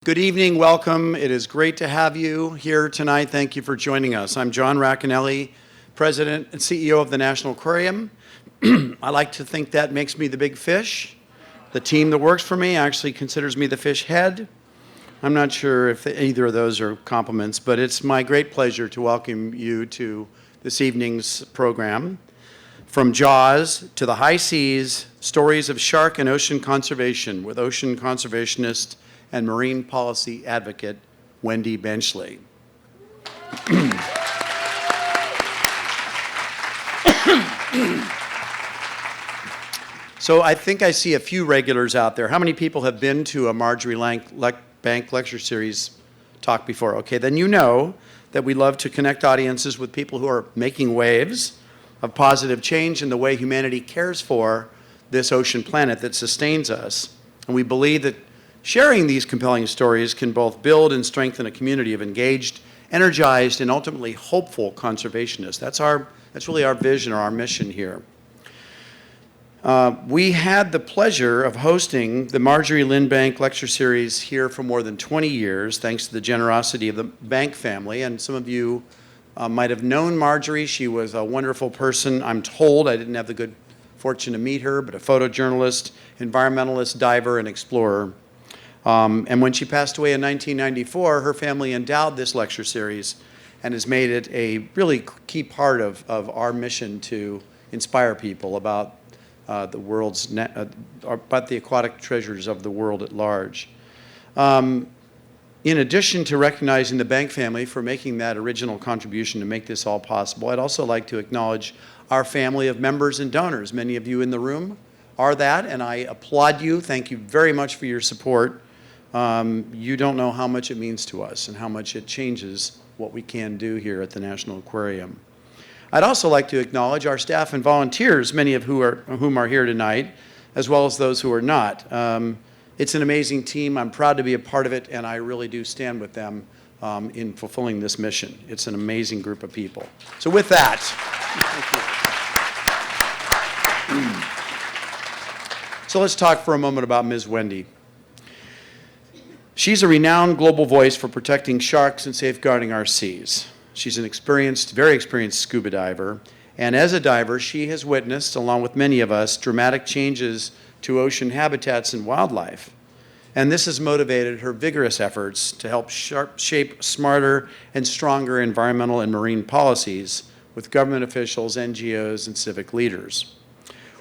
Good evening, welcome. It is great to have you here tonight. Thank you for joining us. I'm John Racanelli, President and CEO of the National Aquarium. I like to think that makes me the big fish. The team that works for me actually considers me the fish head. I'm not sure if either of those are compliments, but it's my great pleasure to welcome you to this evening's program. From Jaws to the High Seas, Stories of Shark and Ocean Conservation with ocean conservationist and marine policy advocate, Wendy Benchley. So I think I see a few regulars out there. How many people have been to a Marjorie Bank lecture series talk before? Okay, then you know that we love to connect audiences with people who are making waves of positive change in the way humanity cares for this ocean planet that sustains us. And we believe that sharing these compelling stories can both build and strengthen a community of engaged, energized, and ultimately hopeful conservationists. That's really our vision or our mission here. We had the pleasure of hosting the Marjorie Lynn Bank lecture series here for more than 20 years, thanks to the generosity of the Bank family. And some of you might have known Marjorie. She was a wonderful person. I'm told, I didn't have the good fortune to meet her, but a photojournalist, environmentalist, diver, and explorer. And when she passed away in 1994, her family endowed this lecture series and has made it a really key part of our mission to inspire people about about the aquatic treasures of the world at large. In addition to recognizing the Bank family for making that original contribution to make this all possible, I'd also like to acknowledge our family of members and donors. Many of you in the room are that, and I applaud you. Thank you very much for your support. You don't know how much it means to us and how much it changes what we can do here at the National Aquarium. I'd also like to acknowledge our staff and volunteers, many of whom are here tonight, as well as those who are not. It's an amazing team. I'm proud to be a part of it, and I really do stand with them in fulfilling this mission. It's an amazing group of people. So with that, so let's talk for a moment about Ms. Wendy. She's a renowned global voice for protecting sharks and safeguarding our seas. She's an very experienced scuba diver, and as a diver, she has witnessed, along with many of us, dramatic changes to ocean habitats and wildlife. And this has motivated her vigorous efforts to help shape smarter and stronger environmental and marine policies with government officials, NGOs, and civic leaders.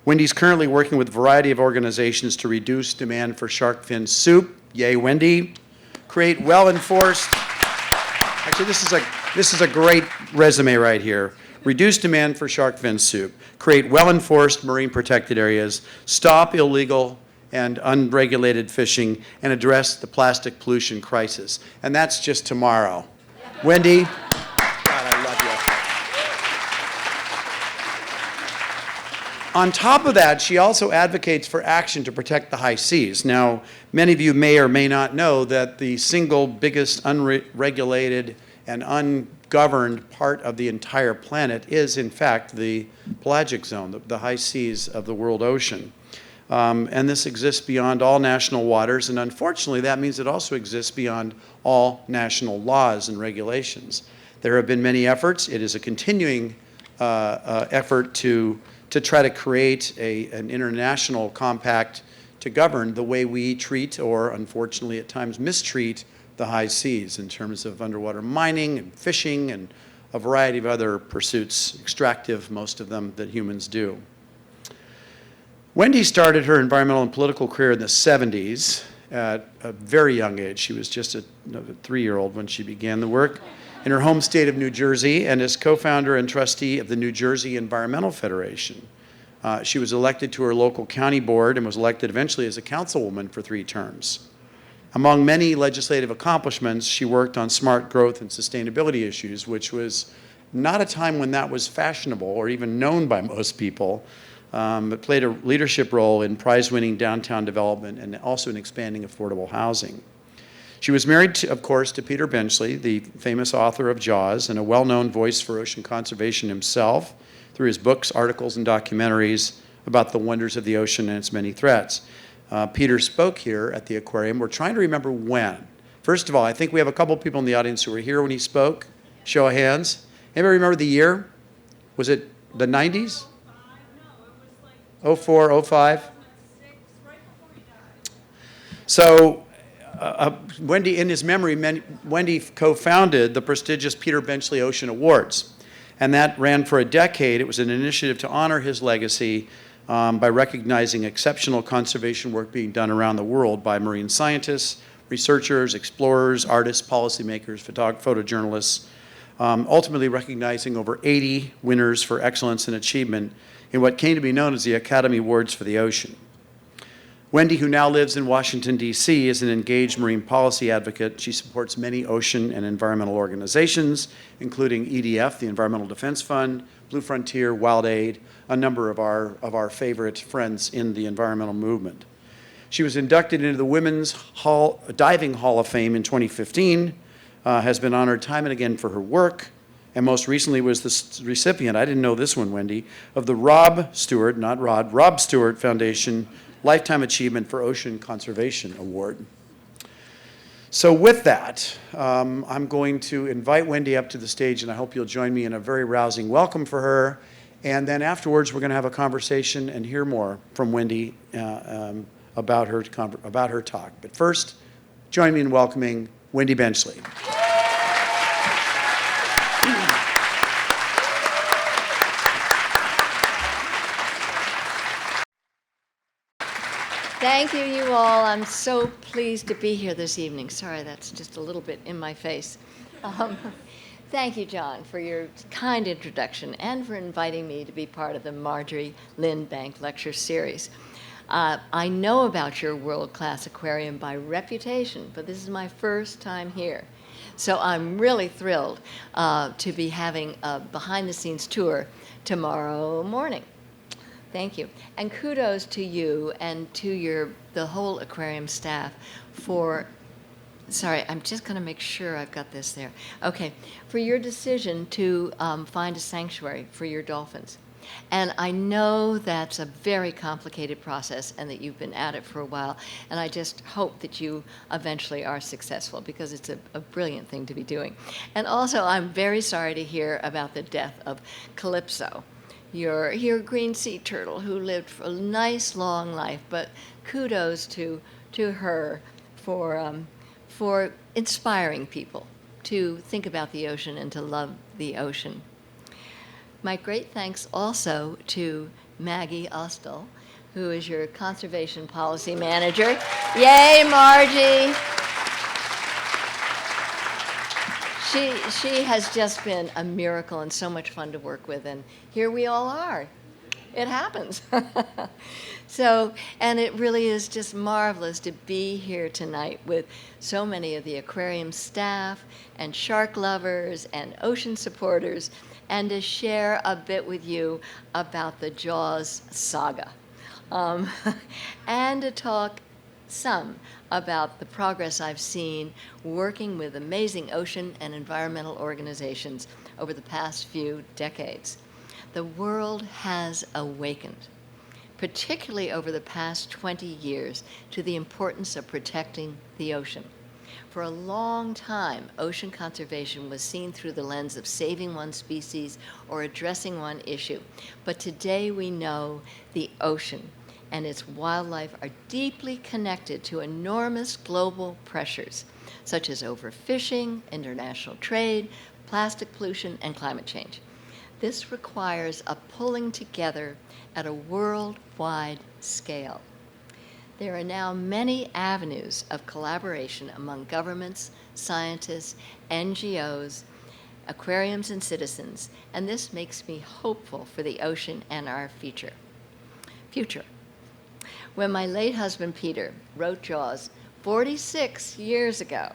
Wendy's currently working with a variety of organizations to reduce demand for shark fin soup. Yay, Wendy. Create well-enforced, actually this is a great resume right here. Reduce demand for shark fin soup. Create well-enforced marine protected areas. Stop illegal and unregulated fishing and address the plastic pollution crisis. And that's just tomorrow. Wendy, God, I love you. On top of that, she also advocates for action to protect the high seas. Now, many of you may or may not know that the single biggest unregulated and ungoverned part of the entire planet is, in fact, the pelagic zone, the high seas of the world ocean. And this exists beyond all national waters, and unfortunately, that means it also exists beyond all national laws and regulations. There have been many efforts. It is a continuing effort to try to create an international compact to govern the way we treat, or unfortunately at times mistreat, the high seas in terms of underwater mining and fishing and a variety of other pursuits, extractive, most of them, that humans do. Wendy started her environmental and political career in the 70s at a very young age. She was just a 3-year-old when she began the work in her home state of New Jersey, and is co-founder and trustee of the New Jersey Environmental Federation. She was elected to her local county board and was elected eventually as a councilwoman for 3 terms. Among many legislative accomplishments, she worked on smart growth and sustainability issues, which was not a time when that was fashionable or even known by most people, but played a leadership role in prize-winning downtown development and also in expanding affordable housing. She was married, of course, to Peter Benchley, the famous author of Jaws and a well-known voice for ocean conservation himself through his books, articles, and documentaries about the wonders of the ocean and its many threats. Peter spoke here at the aquarium. We're trying to remember when. First of all, I think we have a couple people in the audience who were here when he spoke. Show of hands. Anybody remember the year? Was it the 90s? 04, 05? So Wendy, in his memory, Wendy co-founded the prestigious Peter Benchley Ocean Awards. And that ran for a decade. It was an initiative to honor his legacy by recognizing exceptional conservation work being done around the world by marine scientists, researchers, explorers, artists, policymakers, photojournalists, ultimately recognizing over 80 winners for excellence and achievement in what came to be known as the Academy Awards for the Ocean. Wendy, who now lives in Washington, D.C., is an engaged marine policy advocate. She supports many ocean and environmental organizations, including EDF, the Environmental Defense Fund, Blue Frontier, Wild Aid, a number of our favorite friends in the environmental movement. She was inducted into the Women's Diving Hall of Fame in 2015, has been honored time and again for her work, and most recently was the recipient, I didn't know this one, Wendy, of the Rob Stewart, not Rod, Rob Stewart Foundation Lifetime Achievement for Ocean Conservation Award. So with that, I'm going to invite Wendy up to the stage, and I hope you'll join me in a very rousing welcome for her. And then afterwards, we're going to have a conversation and hear more from Wendy about her talk. But first, join me in welcoming Wendy Benchley. Thank you, you all. I'm so pleased to be here this evening. Sorry, that's just a little bit in my face. Thank you, John, for your kind introduction and for inviting me to be part of the Marjorie Lynn Bank Lecture Series. I know about your world-class aquarium by reputation, but this is my first time here. So I'm really thrilled to be having a behind-the-scenes tour tomorrow morning. Thank you. And kudos to you and to the whole aquarium staff for, sorry, I'm just going to make sure I've got this there. Okay, for your decision to find a sanctuary for your dolphins. And I know that's a very complicated process and that you've been at it for a while. And I just hope that you eventually are successful because it's a brilliant thing to be doing. And also, I'm very sorry to hear about the death of Calypso, your green sea turtle who lived for a nice long life, but kudos to her for inspiring people to think about the ocean and to love the ocean. My great thanks also to Maggie Ostel, who is your conservation policy manager. Yay, Margie! She has just been a miracle and so much fun to work with, and here we all are. It happens. So, and it really is just marvelous to be here tonight with so many of the aquarium staff and shark lovers and ocean supporters, and to share a bit with you about the Jaws saga, and to talk some about the progress I've seen working with amazing ocean and environmental organizations over the past few decades. The world has awakened, particularly over the past 20 years, to the importance of protecting the ocean. For a long time, ocean conservation was seen through the lens of saving one species or addressing one issue. But today we know the ocean and its wildlife are deeply connected to enormous global pressures, such as overfishing, international trade, plastic pollution, and climate change. This requires a pulling together at a worldwide scale. There are now many avenues of collaboration among governments, scientists, NGOs, aquariums, and citizens, and this makes me hopeful for the ocean and our future. When my late husband, Peter, wrote Jaws 46 years ago,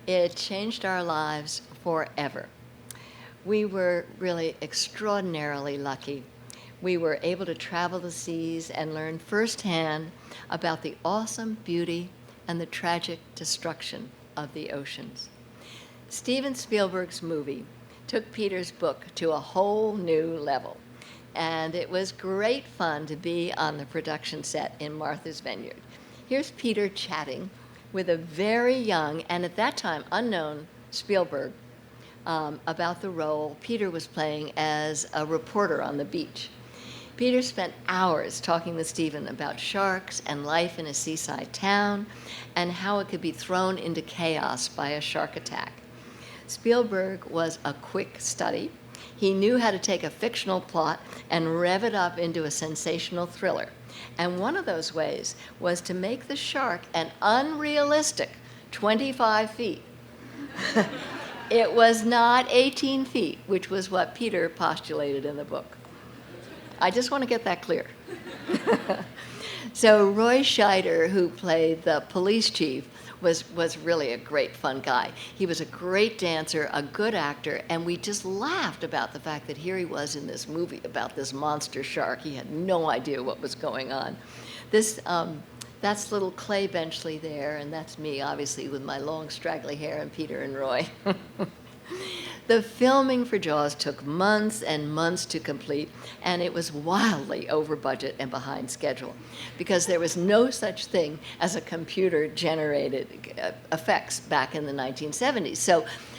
it changed our lives forever. We were really extraordinarily lucky. We were able to travel the seas and learn firsthand about the awesome beauty and the tragic destruction of the oceans. Steven Spielberg's movie took Peter's book to a whole new level. And it was great fun to be on the production set in Martha's Vineyard. Here's Peter chatting with a very young, and at that time unknown, Spielberg about the role Peter was playing as a reporter on the beach. Peter spent hours talking with Stephen about sharks and life in a seaside town and how it could be thrown into chaos by a shark attack. Spielberg was a quick study. He knew how to take a fictional plot and rev it up into a sensational thriller. And one of those ways was to make the shark an unrealistic 25 feet. It was not 18 feet, which was what Peter postulated in the book. I just want to get that clear. So Roy Scheider, who played the police chief, was really a great fun guy. He was a great dancer, a good actor, and we just laughed about the fact that here he was in this movie about this monster shark. He had no idea what was going on. That's little Clay Benchley there, and that's me, obviously, with my long straggly hair, and Peter and Roy. The filming for Jaws took months and months to complete, and it was wildly over budget and behind schedule because there was no such thing as a computer-generated effects back in the 1970s.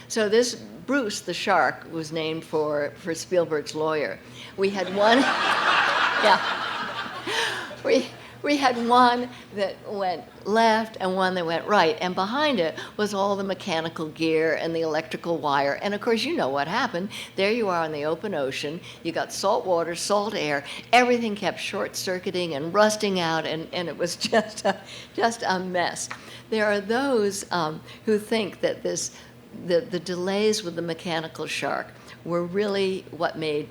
So this Bruce the shark was named for Spielberg's lawyer. We had one, yeah. We had one that went left and one that went right, and behind it was all the mechanical gear and the electrical wire. And of course, you know what happened. There you are on the open ocean. You got salt water, salt air. Everything kept short-circuiting and rusting out, and it was just a mess. There are those who think that the delays with the mechanical shark were really what made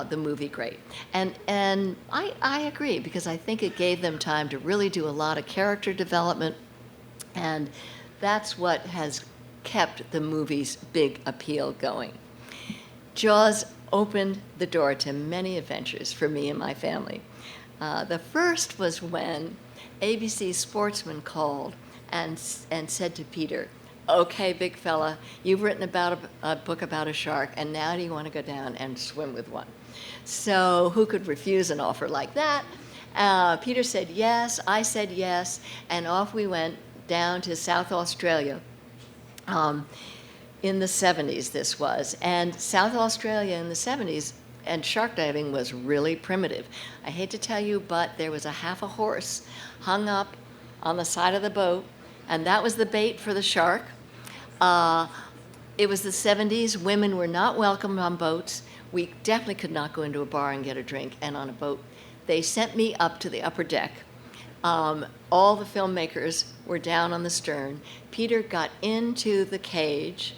the movie great. And I agree, because I think it gave them time to really do a lot of character development, and that's what has kept the movie's big appeal going. Jaws opened the door to many adventures for me and my family. The first was when ABC Sportsman called and said to Peter, "Okay, big fella, you've written about a book about a shark, and now do you want to go down and swim with one?" So who could refuse an offer like that? Peter said yes, I said yes, and off we went down to South Australia. In the 70s this was, and South Australia in the 70s, and shark diving was really primitive. I hate to tell you, but there was a half a horse hung up on the side of the boat, and that was the bait for the shark. It was the 70s. Women were not welcomed on boats. We definitely could not go into a bar and get a drink, and on a boat. They sent me up to the upper deck. All the filmmakers were down on the stern. Peter got into the cage.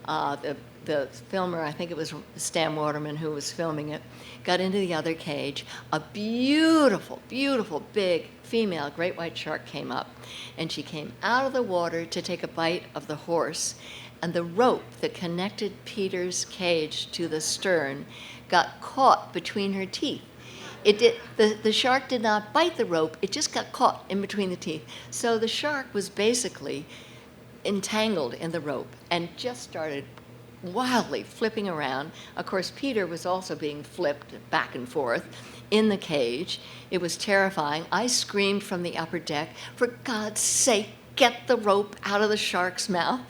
The filmer, I think it was Stan Waterman who was filming it, got into the other cage. A beautiful, beautiful, big female great white shark came up, and she came out of the water to take a bite of the horse, and the rope that connected Peter's cage to the stern got caught between her teeth. The shark did not bite the rope, it just got caught in between the teeth. So the shark was basically entangled in the rope and just started wildly flipping around. Of course, Peter was also being flipped back and forth in the cage. It was terrifying. I screamed from the upper deck, "For God's sake, get the rope out of the shark's mouth."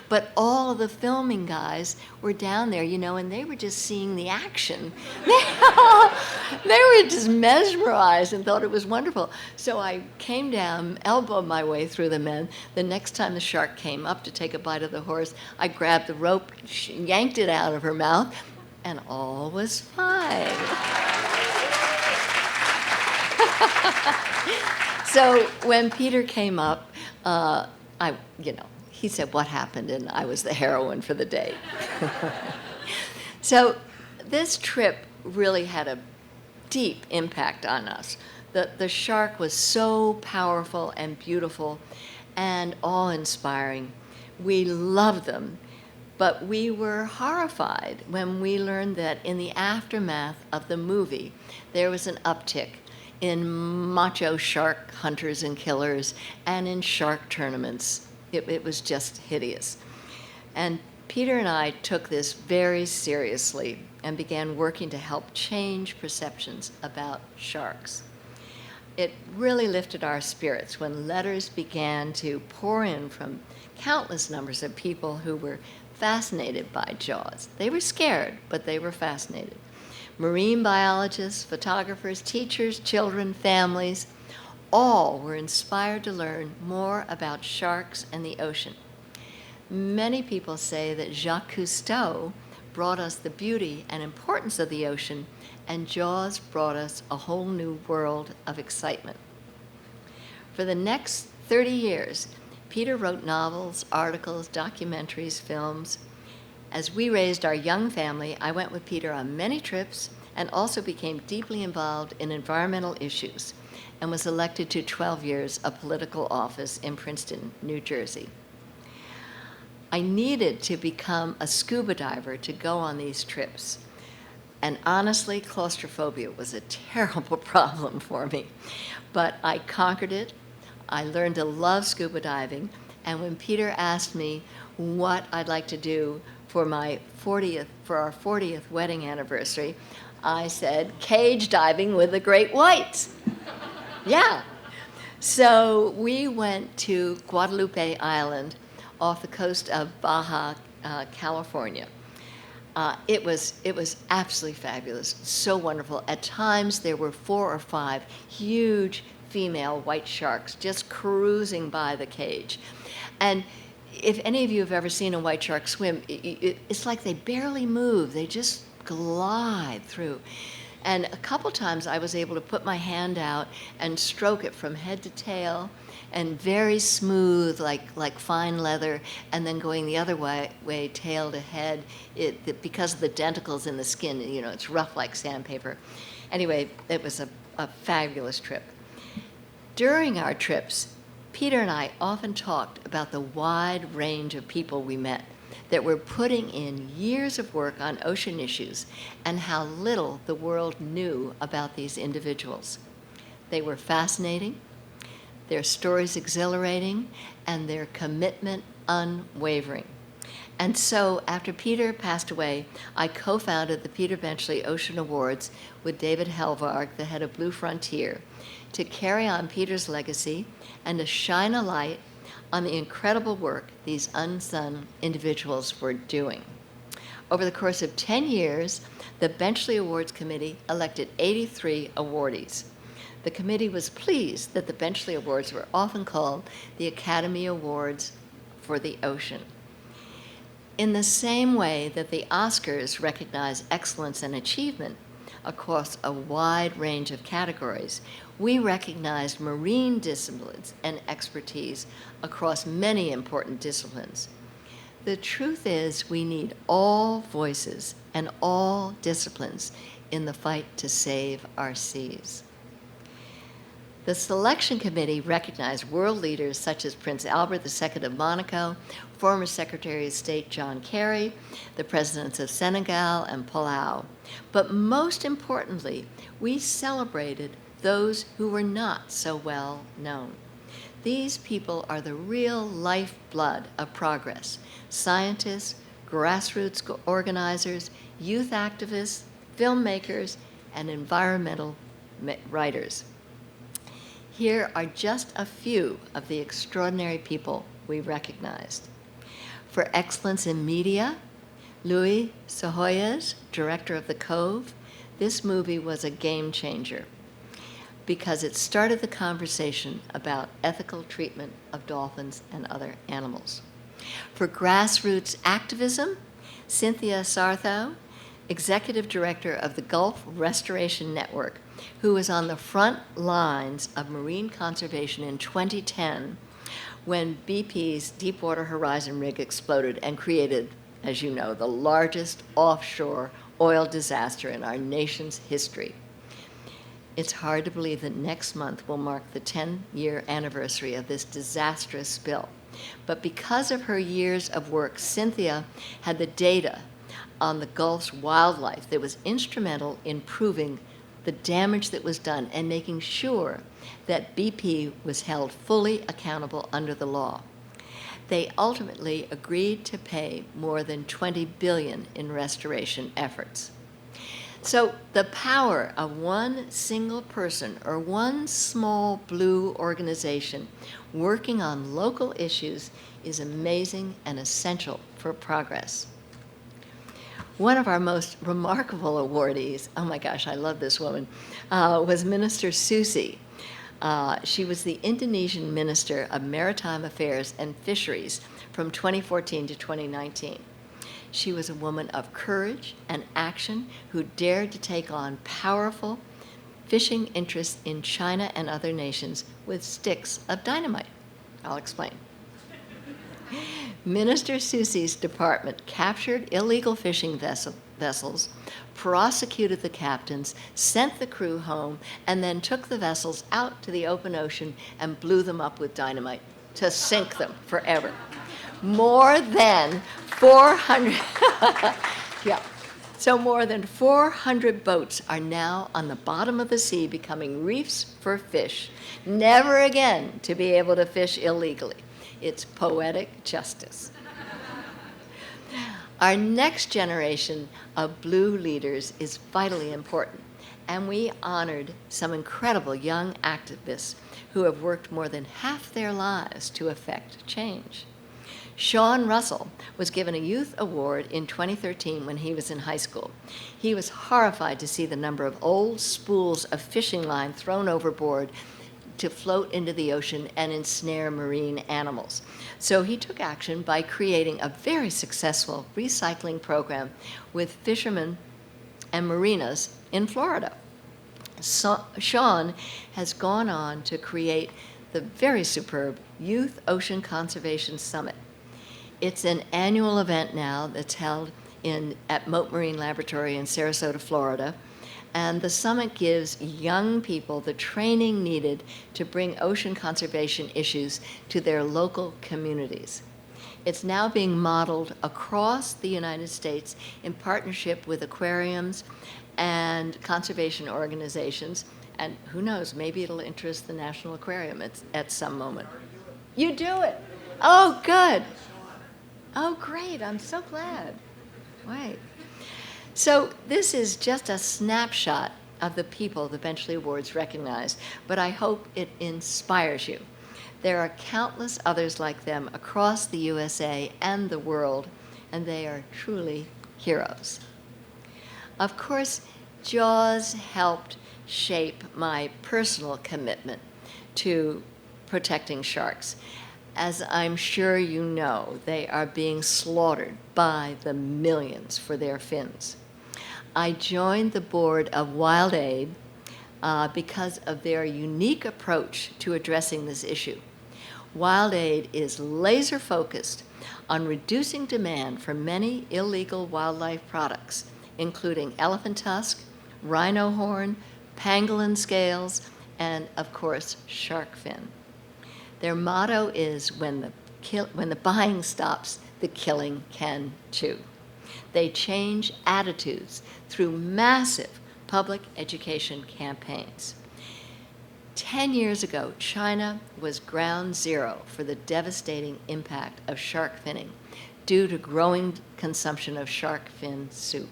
But all of the filming guys were down there, and they were just seeing the action. They were just mesmerized and thought it was wonderful. So I came down, elbowed my way through the men. The next time the shark came up to take a bite of the horse, I grabbed the rope, yanked it out of her mouth, and all was fine. So when Peter came up, he said, "What happened?" And I was the heroine for the day. So this trip really had a deep impact on us. The shark was so powerful and beautiful and awe-inspiring. We loved them, but we were horrified when we learned that in the aftermath of the movie, there was an uptick in macho shark hunters and killers and in shark tournaments. It was just hideous. And Peter and I took this very seriously and began working to help change perceptions about sharks. it really lifted our spirits when letters began to pour in from countless numbers of people who were fascinated by Jaws. They were scared, but they were fascinated. Marine biologists, photographers, teachers, children, families, all were inspired to learn more about sharks and the ocean. Many people say that Jacques Cousteau brought us the beauty and importance of the ocean, and Jaws brought us a whole new world of excitement. For the next 30 years, Peter wrote novels, articles, documentaries, films. As we raised our young family, I went with Peter on many trips and also became deeply involved in environmental issues and was elected to 12 years of political office in Princeton, New Jersey. I needed to become a scuba diver to go on these trips. And honestly, claustrophobia was a terrible problem for me. But I conquered it. I learned to love scuba diving. And when Peter asked me what I'd like to do for our 40th wedding anniversary, I said, cage diving with the great whites. Yeah. So we went to Guadalupe Island off the coast of Baja, California. It was absolutely fabulous, so wonderful. At times there were 4 or 5 huge female white sharks just cruising by the cage. And if any of you have ever seen a white shark swim, it's like they barely move, they just glide through. And a couple times I was able to put my hand out and stroke it from head to tail, and very smooth, like fine leather, and then going the other way tail to head, because of the denticles in the skin, you know, it's rough like sandpaper. Anyway, it was a fabulous trip. During our trips, Peter and I often talked about the wide range of people we met that were putting in years of work on ocean issues and how little the world knew about these individuals. They were fascinating, their stories exhilarating, and their commitment unwavering. And so after Peter passed away, I co-founded the Peter Benchley Ocean Awards with David Helvarg, the head of Blue Frontier, to carry on Peter's legacy and to shine a light on the incredible work these unsung individuals were doing. Over the course of 10 years, the Benchley Awards Committee elected 83 awardees. The committee was pleased that the Benchley Awards were often called the Academy Awards for the Ocean. In the same way that the Oscars recognize excellence and achievement across a wide range of categories, we recognized marine disciplines and expertise across many important disciplines. The truth is, we need all voices and all disciplines in the fight to save our seas. The selection committee recognized world leaders such as Prince Albert II of Monaco, former Secretary of State John Kerry, the presidents of Senegal and Palau. But most importantly, we celebrated those who were not so well known. These people are the real lifeblood of progress: scientists, grassroots organizers, youth activists, filmmakers, and environmental writers. Here are just a few of the extraordinary people we recognized. For excellence in media, Louis Sohoyes, director of The Cove. This movie was a game changer because it started the conversation about ethical treatment of dolphins and other animals. For grassroots activism, Cynthia Sartho, executive director of the Gulf Restoration Network, who was on the front lines of marine conservation in 2010 when BP's Deepwater Horizon rig exploded and created, as you know, the largest offshore oil disaster in our nation's history. It's hard to believe that next month will mark the 10-year anniversary of this disastrous spill. But because of her years of work, Cynthia had the data on the Gulf's wildlife that was instrumental in proving the damage that was done and making sure that BP was held fully accountable under the law. They ultimately agreed to pay more than $20 billion in restoration efforts. So the power of one single person or one small blue organization working on local issues is amazing and essential for progress. One of our most remarkable awardees, oh my gosh, I love this woman, was Minister Susi. She was the Indonesian Minister of Maritime Affairs and Fisheries from 2014 to 2019. She was a woman of courage and action who dared to take on powerful fishing interests in China and other nations with sticks of dynamite. I'll explain. Minister Susi's department captured illegal fishing vessels, prosecuted the captains, sent the crew home, and then took the vessels out to the open ocean and blew them up with dynamite to sink them forever. More than 400, yeah. So more than 400 boats are now on the bottom of the sea becoming reefs for fish, never again to be able to fish illegally. It's poetic justice. Our next generation of blue leaders is vitally important, and we honored some incredible young activists who have worked more than half their lives to effect change. Sean Russell was given a youth award in 2013 when he was in high school. He was horrified to see the number of old spools of fishing line thrown overboard to float into the ocean and ensnare marine animals. So he took action by creating a very successful recycling program with fishermen and marinas in Florida. So Sean has gone on to create the very superb Youth Ocean Conservation Summit. It's an annual event now that's held at Mote Marine Laboratory in Sarasota, Florida. And the summit gives young people the training needed to bring ocean conservation issues to their local communities. It's now being modeled across the United States in partnership with aquariums and conservation organizations. And who knows, maybe it'll interest the National Aquarium at some moment. You do it. Oh, good. Oh, great. I'm so glad. Right. So this is just a snapshot of the people the Benchley Awards recognize, but I hope it inspires you. There are countless others like them across the USA and the world, and they are truly heroes. Of course, JAWS helped shape my personal commitment to protecting sharks. As I'm sure you know, they are being slaughtered by the millions for their fins. I joined the board of WildAid because of their unique approach to addressing this issue. WildAid is laser focused on reducing demand for many illegal wildlife products, including elephant tusk, rhino horn, pangolin scales, and of course, shark fin. Their motto is, when the buying stops, the killing can too. They change attitudes through massive public education campaigns. 10 years ago, China was ground zero for the devastating impact of shark finning due to growing consumption of shark fin soup.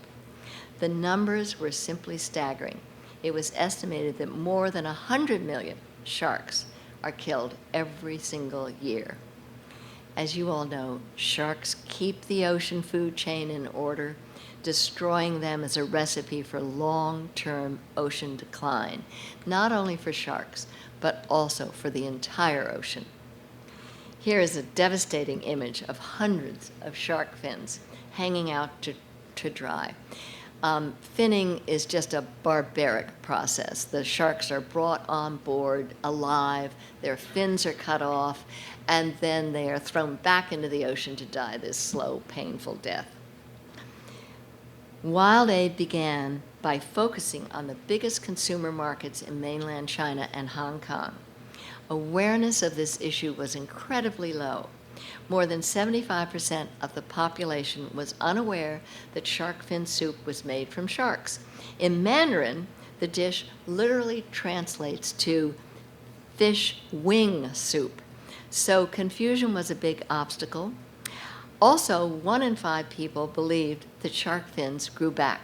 The numbers were simply staggering. It was estimated that more than 100 million sharks are killed every single year. As you all know, sharks keep the ocean food chain in order. Destroying them is a recipe for long-term ocean decline, not only for sharks, but also for the entire ocean. Here is a devastating image of hundreds of shark fins hanging out to dry. Finning is just a barbaric process. The sharks are brought on board alive, their fins are cut off, and then they are thrown back into the ocean to die this slow, painful death. WildAid began by focusing on the biggest consumer markets in mainland China and Hong Kong. Awareness of this issue was incredibly low. More than 75% of the population was unaware that shark fin soup was made from sharks. In Mandarin, the dish literally translates to fish wing soup. So confusion was a big obstacle. Also, 1 in 5 people believed that shark fins grew back.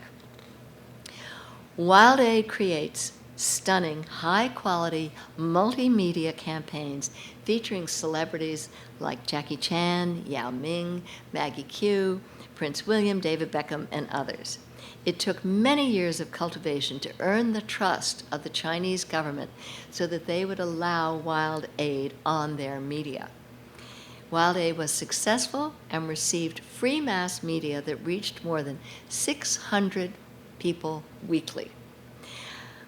WildAid creates stunning, high-quality, multimedia campaigns featuring celebrities like Jackie Chan, Yao Ming, Maggie Q, Prince William, David Beckham, and others. It took many years of cultivation to earn the trust of the Chinese government so that they would allow WildAid on their media. WildAid was successful and received free mass media that reached more than 600 people weekly.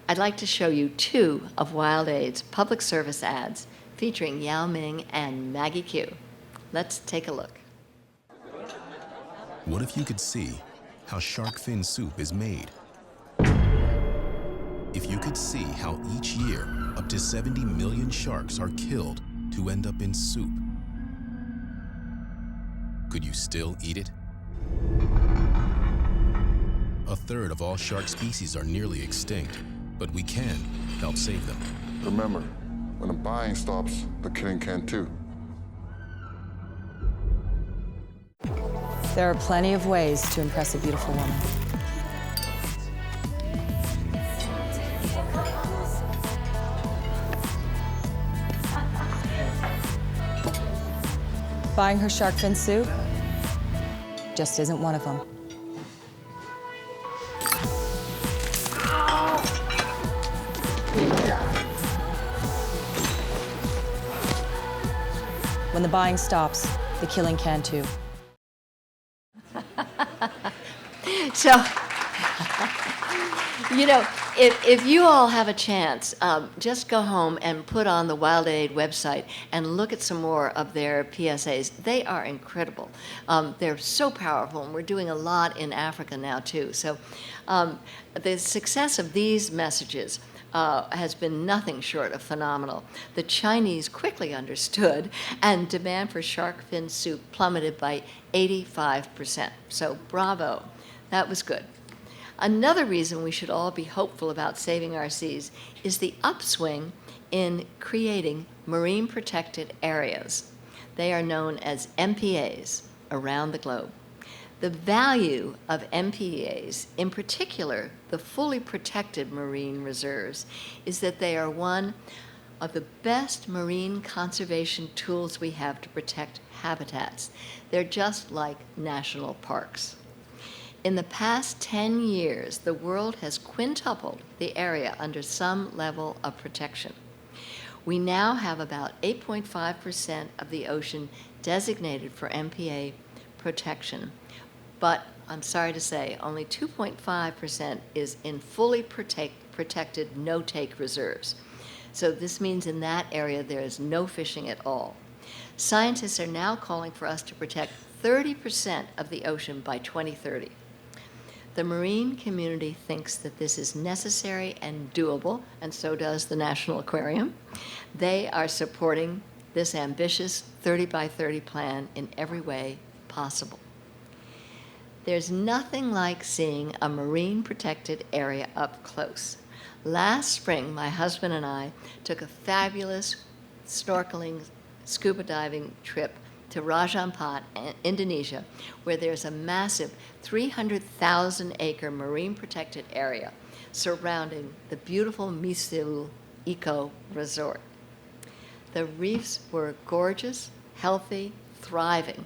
I'd like to show you two of WildAid's public service ads featuring Yao Ming and Maggie Q. Let's take a look. What if you could see how shark fin soup is made? If you could see how each year up to 70 million sharks are killed to end up in soup, could you still eat it? A third of all shark species are nearly extinct, but we can help save them. Remember, when the buying stops, the killing can too. There are plenty of ways to impress a beautiful woman. Buying her shark fin soup just isn't one of them. When the buying stops, the killing can too. So, you know, if you all have a chance, just go home and put on the WildAid website and look at some more of their PSAs. They are incredible. They're so powerful, and we're doing a lot in Africa now, too. So the success of these messages has been nothing short of phenomenal. The Chinese quickly understood, and demand for shark fin soup plummeted by 85%. So bravo, that was good. Another reason we should all be hopeful about saving our seas is the upswing in creating marine protected areas. They are known as MPAs around the globe. The value of MPAs, in particular the fully protected marine reserves, is that they are one of the best marine conservation tools we have to protect habitats. They're just like national parks. In the past 10 years, the world has quintupled the area under some level of protection. We now have about 8.5% of the ocean designated for MPA protection, but I'm sorry to say, only 2.5% is in fully protected no-take reserves. So this means in that area there is no fishing at all. Scientists are now calling for us to protect 30% of the ocean by 2030. The marine community thinks that this is necessary and doable, and so does the National Aquarium. They are supporting this ambitious 30 by 30 plan in every way possible. There's nothing like seeing a marine protected area up close. Last spring, my husband and I took a fabulous snorkeling, scuba diving trip to Raja Ampat, Indonesia, where there's a massive 300,000-acre marine protected area surrounding the beautiful MISOOL eco resort. The reefs were gorgeous, healthy, thriving.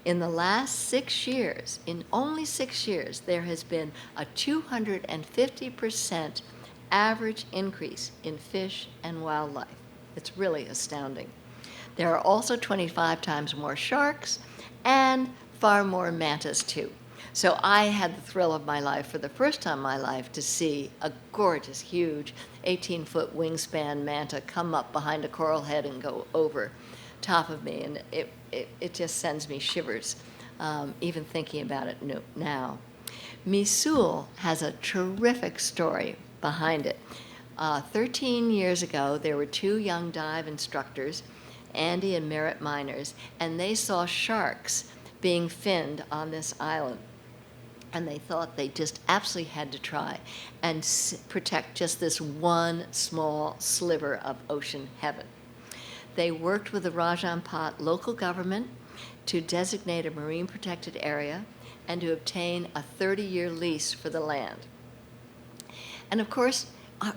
In the last 6 years, in only 6 years, there has been a 250% average increase in fish and wildlife. It's really astounding. There are also 25 times more sharks and far more mantas too. So I had the thrill of my life for the first time in my life to see a gorgeous, huge 18-foot wingspan manta come up behind a coral head and go over top of me, and it just sends me shivers, even thinking about it now. MISOOL has a terrific story behind it. 13 years ago, there were two young dive instructors, Andy and Merritt miners, and they saw sharks being finned on this island. And they thought they just absolutely had to try and protect just this one small sliver of ocean heaven. They worked with the Raja Ampat local government to designate a marine protected area and to obtain a 30-year lease for the land. And of course,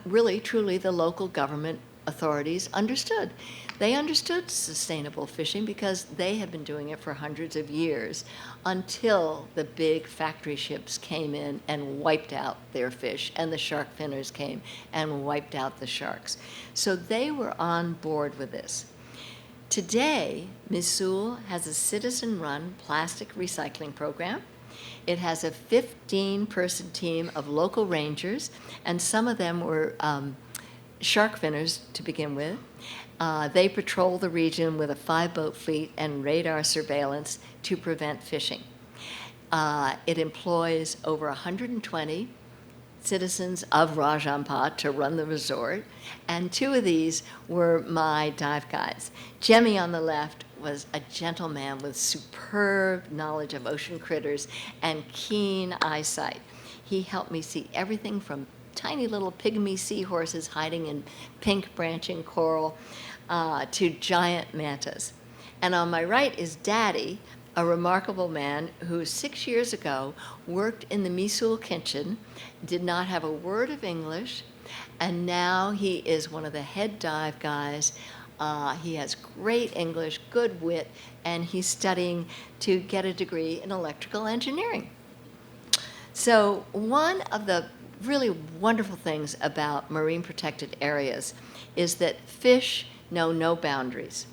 really, truly, the local government authorities understood. They understood sustainable fishing because they had been doing it for hundreds of years until the big factory ships came in and wiped out their fish, and the shark finners came and wiped out the sharks. So they were on board with this. Today, MISOOL has a citizen-run plastic recycling program. It has a 15-person team of local rangers, and some of them were shark finners to begin with. They patrol the region with a 5-boat fleet and radar surveillance to prevent fishing. It employs over 120 citizens of AMPAT to run the resort, and 2 of these were my dive guides. Jemmy on the left was a gentleman with superb knowledge of ocean critters and keen eyesight. He helped me see everything from tiny little pygmy seahorses hiding in pink branching coral to giant mantas. And on my right is Daddy, a remarkable man who 6 years ago worked in the MISOOL kitchen, did not have a word of English, and now he is one of the head dive guys. He has great English, good wit, and he's studying to get a degree in electrical engineering. So one of the really wonderful things about marine protected areas is that fish know no boundaries.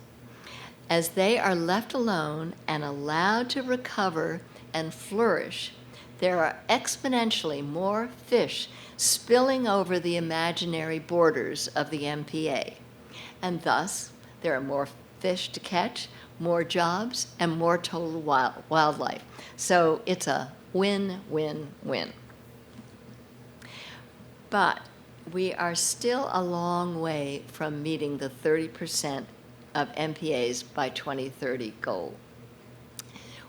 As they are left alone and allowed to recover and flourish, there are exponentially more fish spilling over the imaginary borders of the MPA. And thus, there are more fish to catch, more jobs, and more total wildlife. So it's a win-win-win. But we are still a long way from meeting the 30% of MPAs by 2030 goal.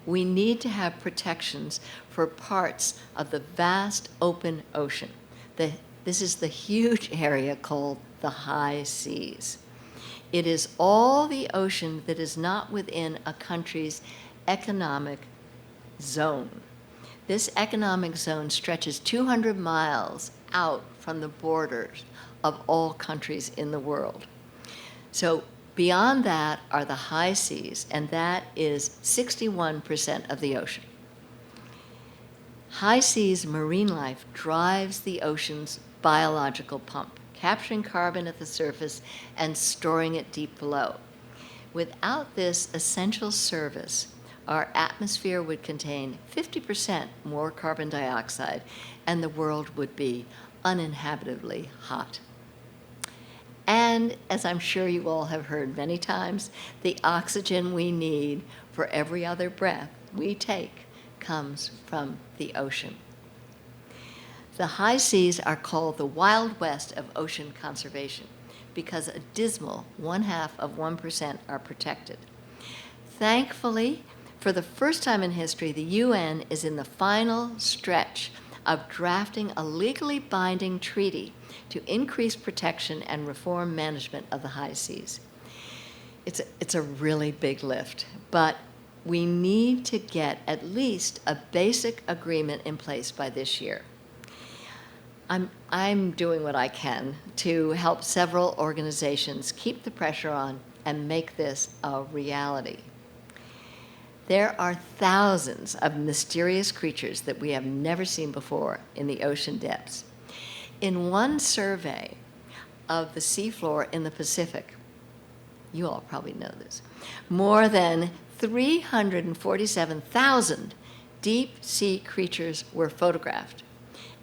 We need to have protections for parts of the vast open ocean. This is the huge area called the high seas. It is all the ocean that is not within a country's economic zone. This economic zone stretches 200 miles out from the borders of all countries in the world. So beyond that are the high seas, and that is 61% of the ocean. High seas marine life drives the ocean's biological pump, capturing carbon at the surface and storing it deep below. Without this essential service, our atmosphere would contain 50% more carbon dioxide, and the world would be uninhabitably hot. And as I'm sure you all have heard many times, the oxygen we need for every other breath we take comes from the ocean. The high seas are called the Wild West of ocean conservation because a dismal 0.5% are protected. Thankfully, for the first time in history, the UN is in the final stretch of drafting a legally binding treaty to increase protection and reform management of the high seas. It's a really big lift, but we need to get at least a basic agreement in place by this year. I'm doing what I can to help several organizations keep the pressure on and make this a reality. There are thousands of mysterious creatures that we have never seen before in the ocean depths. In one survey of the seafloor in the Pacific, you all probably know this, more than 347,000 deep sea creatures were photographed.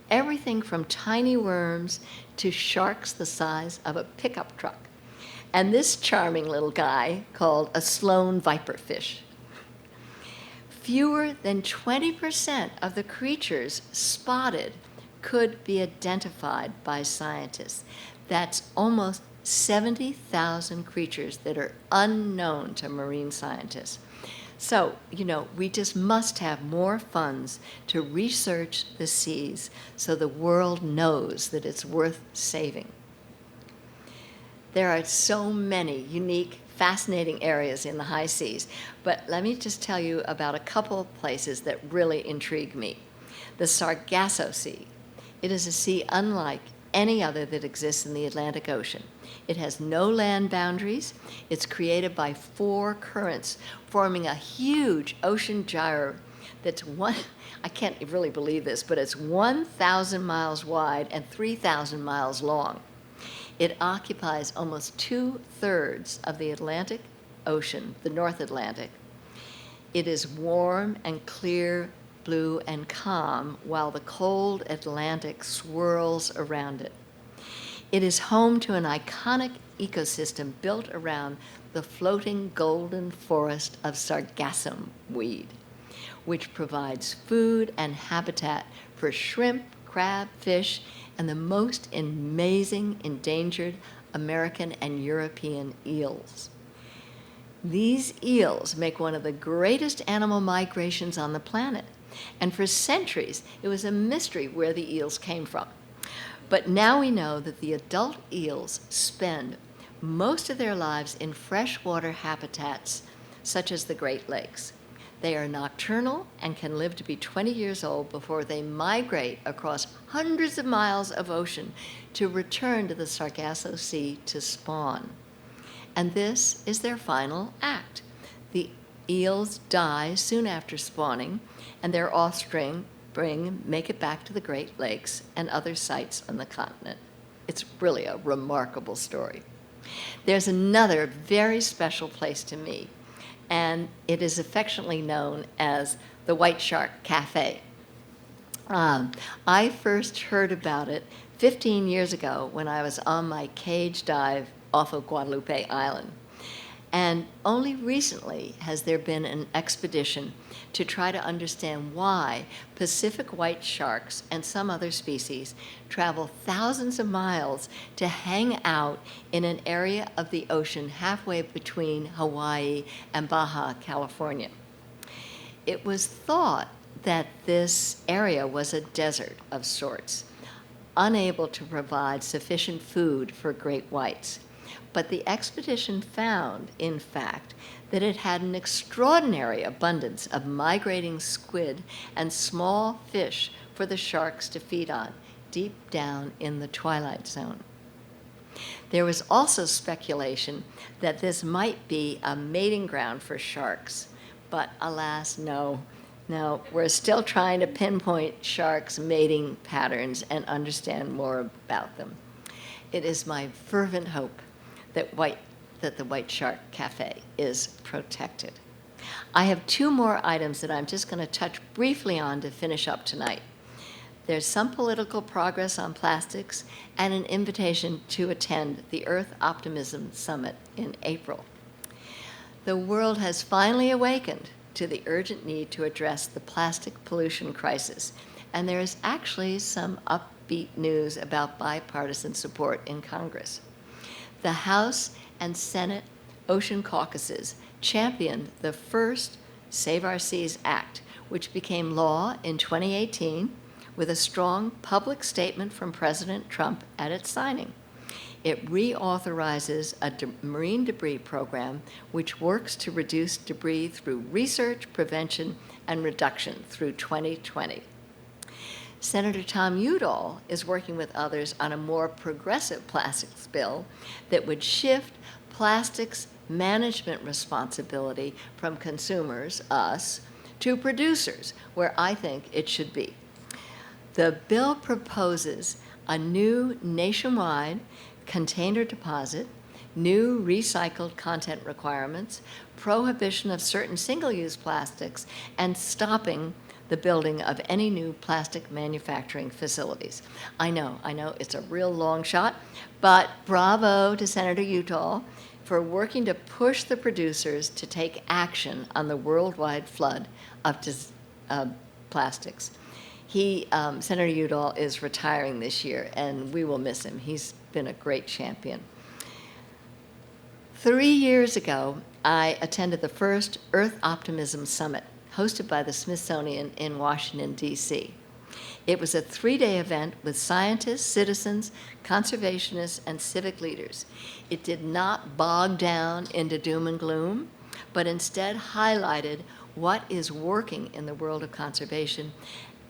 Everything from tiny worms to sharks the size of a pickup truck. And this charming little guy called a Sloan viperfish. Fewer than 20% of the creatures spotted could be identified by scientists. That's almost 70,000 creatures that are unknown to marine scientists. So, we just must have more funds to research the seas so the world knows that it's worth saving. There are so many unique, fascinating areas in the high seas, but let me just tell you about a couple of places that really intrigue me. The Sargasso Sea. It is a sea unlike any other that exists in the Atlantic Ocean. It has no land boundaries. It's created by 4 currents, forming a huge ocean gyre that's I can't really believe this, but it's 1,000 miles wide and 3,000 miles long. It occupies almost 2/3 of the Atlantic Ocean, the North Atlantic. It is warm and clear, blue and calm, while the cold Atlantic swirls around it. It is home to an iconic ecosystem built around the floating golden forest of sargassum weed, which provides food and habitat for shrimp, crab, fish, and the most amazing endangered American and European eels. These eels make one of the greatest animal migrations on the planet, and for centuries it was a mystery where the eels came from. But now we know that the adult eels spend most of their lives in freshwater habitats such as the Great Lakes. They are nocturnal and can live to be 20 years old before they migrate across hundreds of miles of ocean to return to the Sargasso Sea to spawn. And this is their final act. The eels die soon after spawning, and their offspring make it back to the Great Lakes and other sites on the continent. It's really a remarkable story. There's another very special place to me, and it is affectionately known as the White Shark Cafe. I first heard about it 15 years ago when I was on my cage dive off of Guadalupe Island. And only recently has there been an expedition to try to understand why Pacific white sharks and some other species travel thousands of miles to hang out in an area of the ocean halfway between Hawaii and Baja California. It was thought that this area was a desert of sorts, unable to provide sufficient food for great whites. But the expedition found, in fact, that it had an extraordinary abundance of migrating squid and small fish for the sharks to feed on, deep down in the twilight zone. There was also speculation that this might be a mating ground for sharks, but alas, no. No, we're still trying to pinpoint sharks' mating patterns and understand more about them. It is my fervent hope that the White Shark Cafe is protected. I have 2 more items that I'm just going to touch briefly on to finish up tonight. There's some political progress on plastics and an invitation to attend the Earth Optimism Summit in April. The world has finally awakened to the urgent need to address the plastic pollution crisis, and there is actually some upbeat news about bipartisan support in Congress. The House and Senate Ocean Caucuses championed the first Save Our Seas Act, which became law in 2018 with a strong public statement from President Trump at its signing. It reauthorizes a marine debris program which works to reduce debris through research, prevention, and reduction through 2020. Senator Tom Udall is working with others on a more progressive plastics bill that would shift plastics management responsibility from consumers, us, to producers, where I think it should be. The bill proposes a new nationwide container deposit, new recycled content requirements, prohibition of certain single-use plastics, and stopping the building of any new plastic manufacturing facilities. I know, it's a real long shot, but bravo to Senator Udall for working to push the producers to take action on the worldwide flood of plastics. Senator Udall is retiring this year, and we will miss him. He's been a great champion. 3 years ago, I attended the first Earth Optimism Summit, hosted by the Smithsonian in Washington, D.C. It was a 3-day event with scientists, citizens, conservationists, and civic leaders. It did not bog down into doom and gloom, but instead highlighted what is working in the world of conservation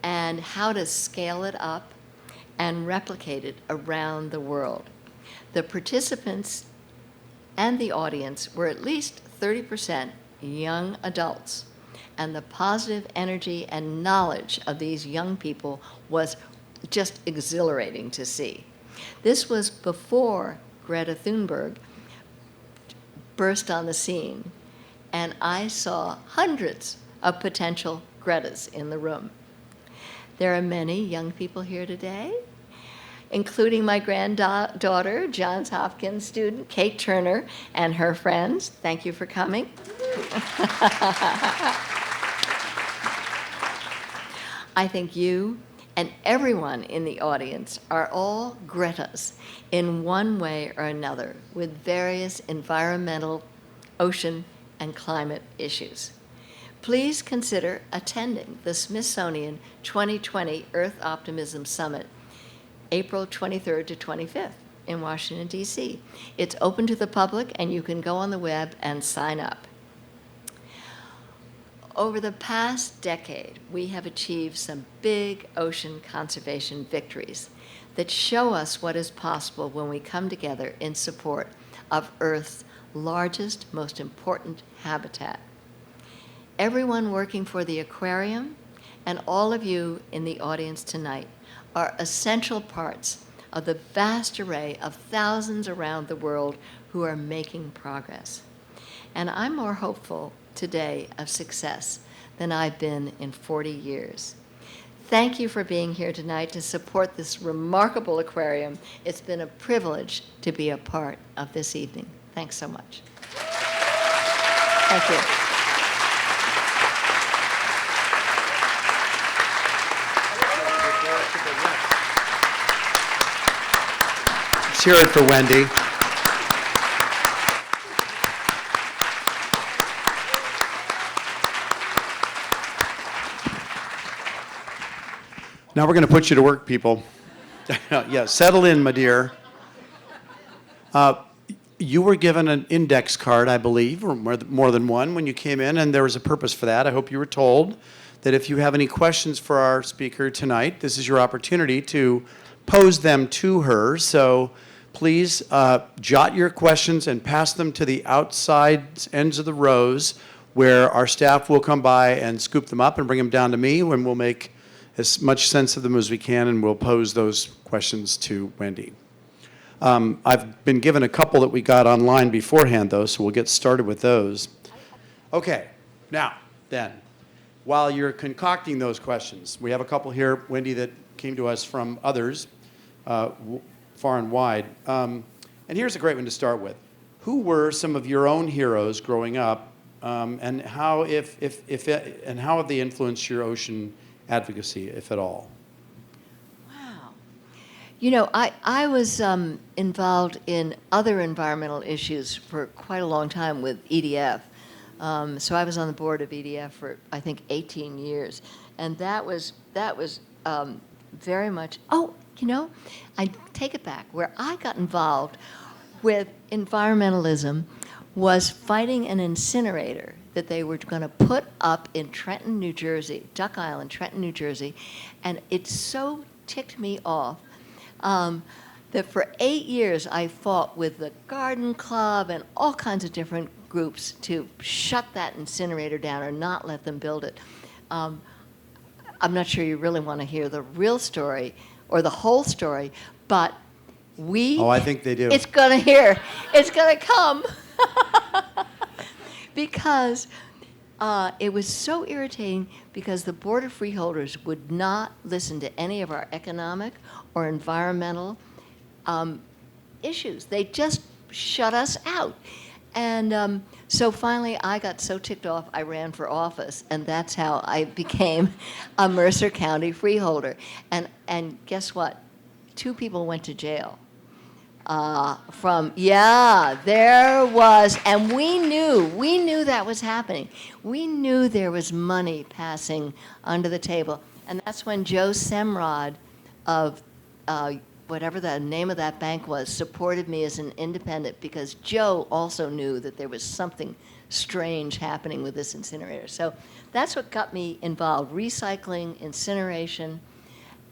and how to scale it up and replicated around the world. The participants and the audience were at least 30% young adults, and the positive energy and knowledge of these young people was just exhilarating to see. This was before Greta Thunberg burst on the scene, and I saw hundreds of potential Gretas in the room. There are many young people here today, including my granddaughter, Johns Hopkins student, Kate Turner, and her friends. Thank you for coming. I think you and everyone in the audience are all Gretas in one way or another with various environmental, ocean, and climate issues. Please consider attending the Smithsonian 2020 Earth Optimism Summit, April 23rd to 25th in Washington, D.C. It's open to the public, and you can go on the web and sign up. Over the past decade, we have achieved some big ocean conservation victories that show us what is possible when we come together in support of Earth's largest, most important habitat. Everyone working for the Aquarium and all of you in the audience tonight are essential parts of the vast array of thousands around the world who are making progress. And I'm more hopeful today of success than I've been in 40 years. Thank you for being here tonight to support this remarkable aquarium. It's been a privilege to be a part of this evening. Thanks so much. Thank you. Let's hear it for Wendy. Now we're going to put you to work, people. Yeah, settle in, my dear. You were given an index card, I believe, or more than one when you came in, and there was a purpose for that. I hope you were told that if you have any questions for our speaker tonight, this is your opportunity to pose them to her. So please jot your questions and pass them to the outside ends of the rows where our staff will come by and scoop them up and bring them down to me, when we'll make as much sense of them as we can, and we'll pose those questions to Wendy. I've been given a couple that we got online beforehand, though, so we'll get started with those. Okay, now, then, while you're concocting those questions, we have a couple here, Wendy, that came to us from others, far and wide. And here's a great one to start with. Who were some of your own heroes growing up, and how have they influenced your ocean advocacy, if at all? Wow. You know, I was involved in other environmental issues for quite a long time with EDF. So I was on the board of EDF for, I think, 18 years. And that was very much, oh, you know, I take it back. Where I got involved with environmentalism was fighting an incinerator that they were going to put up in Trenton, New Jersey, Duck Island, Trenton, New Jersey. And it so ticked me off that for 8 years I fought with the Garden Club and all kinds of different groups to shut that incinerator down or not let them build it. I'm not sure you really want to hear the real story or the whole story, but Oh, I think they do. It's going to come. Because it was so irritating, because the Board of Freeholders would not listen to any of our economic or environmental issues. They just shut us out. And so finally I got so ticked off I ran for office, and that's how I became a Mercer County freeholder. And guess what? 2 people went to jail. There was, and we knew that was happening. We knew there was money passing under the table. And that's when Joe Semrod of whatever the name of that bank was supported me as an independent, because Joe also knew that there was something strange happening with this incinerator. So that's what got me involved, recycling, incineration.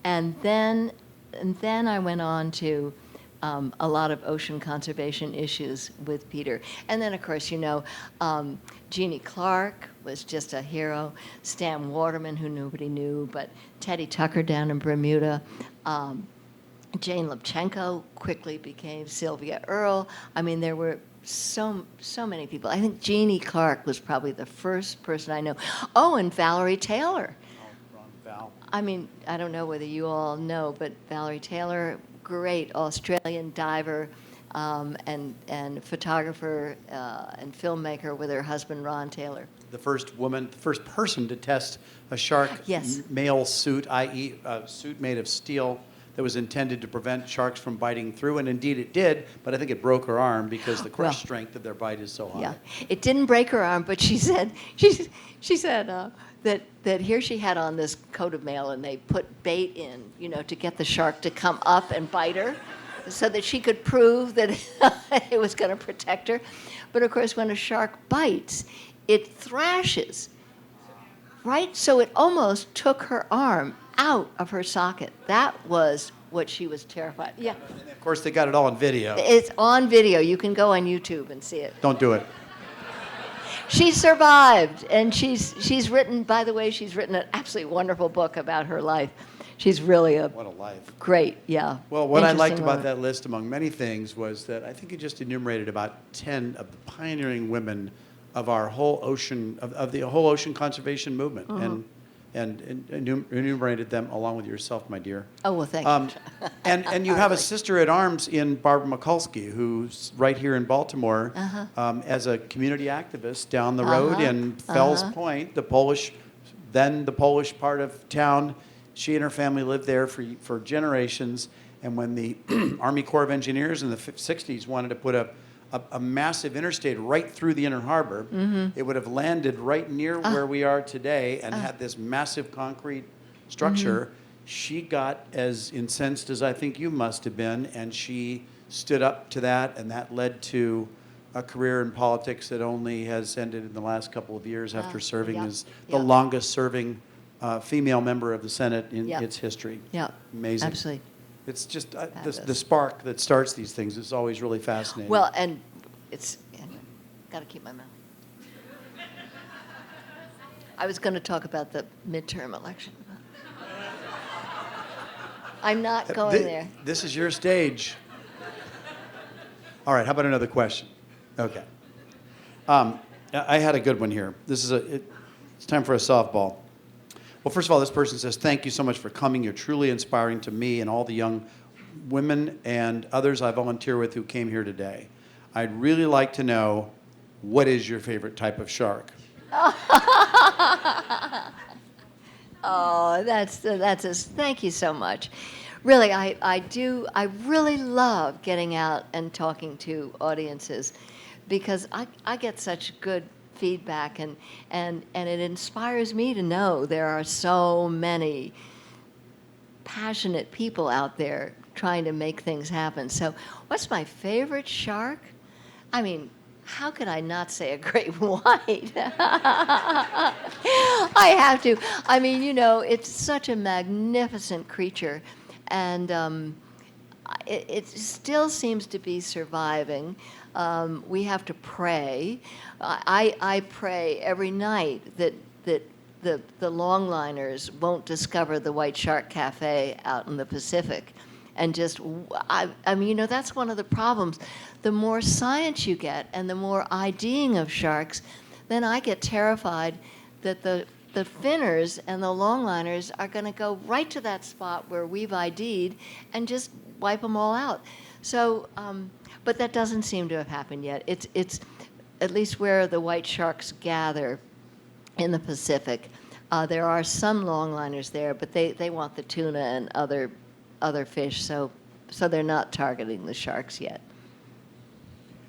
And then then I went on to a lot of ocean conservation issues with Peter. And then, of course, you know, Jeannie Clark was just a hero. Stan Waterman, who nobody knew, but Teddy Tucker down in Bermuda. Jane Lubchenco quickly became Sylvia Earle. I mean, there were so many people. I think Jeannie Clark was probably the first person I know. Oh, and Valerie Taylor. Wrong Val. I mean, I don't know whether you all know, but Valerie Taylor, great Australian diver and photographer and filmmaker with her husband, Ron Taylor. The first woman, the first person to test a shark Yes. male suit, i.e. a suit made of steel that was intended to prevent sharks from biting through, and indeed it did, but I think it broke her arm because the crush strength of their bite is so high. Yeah, it didn't break her arm, but she said that here she had on this coat of mail, and they put bait in, you know, to get the shark to come up and bite her, so that she could prove that it was going to protect her. But of course, when a shark bites, it thrashes, right? So it almost took her arm out of her socket. That was what she was terrified. Yeah. And of course, they got it all on video. It's on video. You can go on YouTube and see it. Don't do it. She survived, and she's written, by the way, she's written an absolutely wonderful book about her life. She's really a What a life. great, yeah. Well, what I liked interesting about woman. that list, among many things, was that I think it just enumerated about 10 of the pioneering women of our whole ocean, of the whole ocean conservation movement, and enumerated them along with yourself, my dear. Oh, well, thank you. And you have a sister at arms in Barbara Mikulski, who's right here in Baltimore as a community activist down the road in Fells Point, the Polish part of town. She and her family lived there for generations. And when the Army Corps of Engineers in the 60s wanted to put a massive interstate right through the Inner Harbor, it would have landed right near where we are today and had this massive concrete structure. She got as incensed as I think you must have been, and she stood up to that, and that led to a career in politics that only has ended in the last couple of years after serving as the longest serving female member of the Senate in its history. Yeah, Amazing. absolutely. It's just the spark that starts these things is always really fascinating. Well, and it's, got to keep my mouth. I was going to talk about the midterm election. I'm not going there. This is your stage. All right, how about another question? Okay. I had a good one here. It's time for a softball. Well, first of all, this person says, thank you so much for coming. You're truly inspiring to me and all the young women and others I volunteer with who came here today. I'd really like to know, what is your favorite type of shark? Oh, thank you so much. Really, I really love getting out and talking to audiences because I get such good feedback and it inspires me to know there are so many passionate people out there trying to make things happen. So what's my favorite shark? I mean, how could I not say a great white? I have to. I mean, you know, it's such a magnificent creature, and it still seems to be surviving. We have to pray. I pray every night that the longliners won't discover the White Shark Cafe out in the Pacific. And just, I mean, you know, that's one of the problems. The more science you get and the more IDing of sharks, then I get terrified that the finners and the longliners are going to go right to that spot where we've ID'd and just wipe them all out. So, but that doesn't seem to have happened yet. It's at least where the white sharks gather in the Pacific. There are some longliners there, but they want the tuna and other fish, so they're not targeting the sharks yet.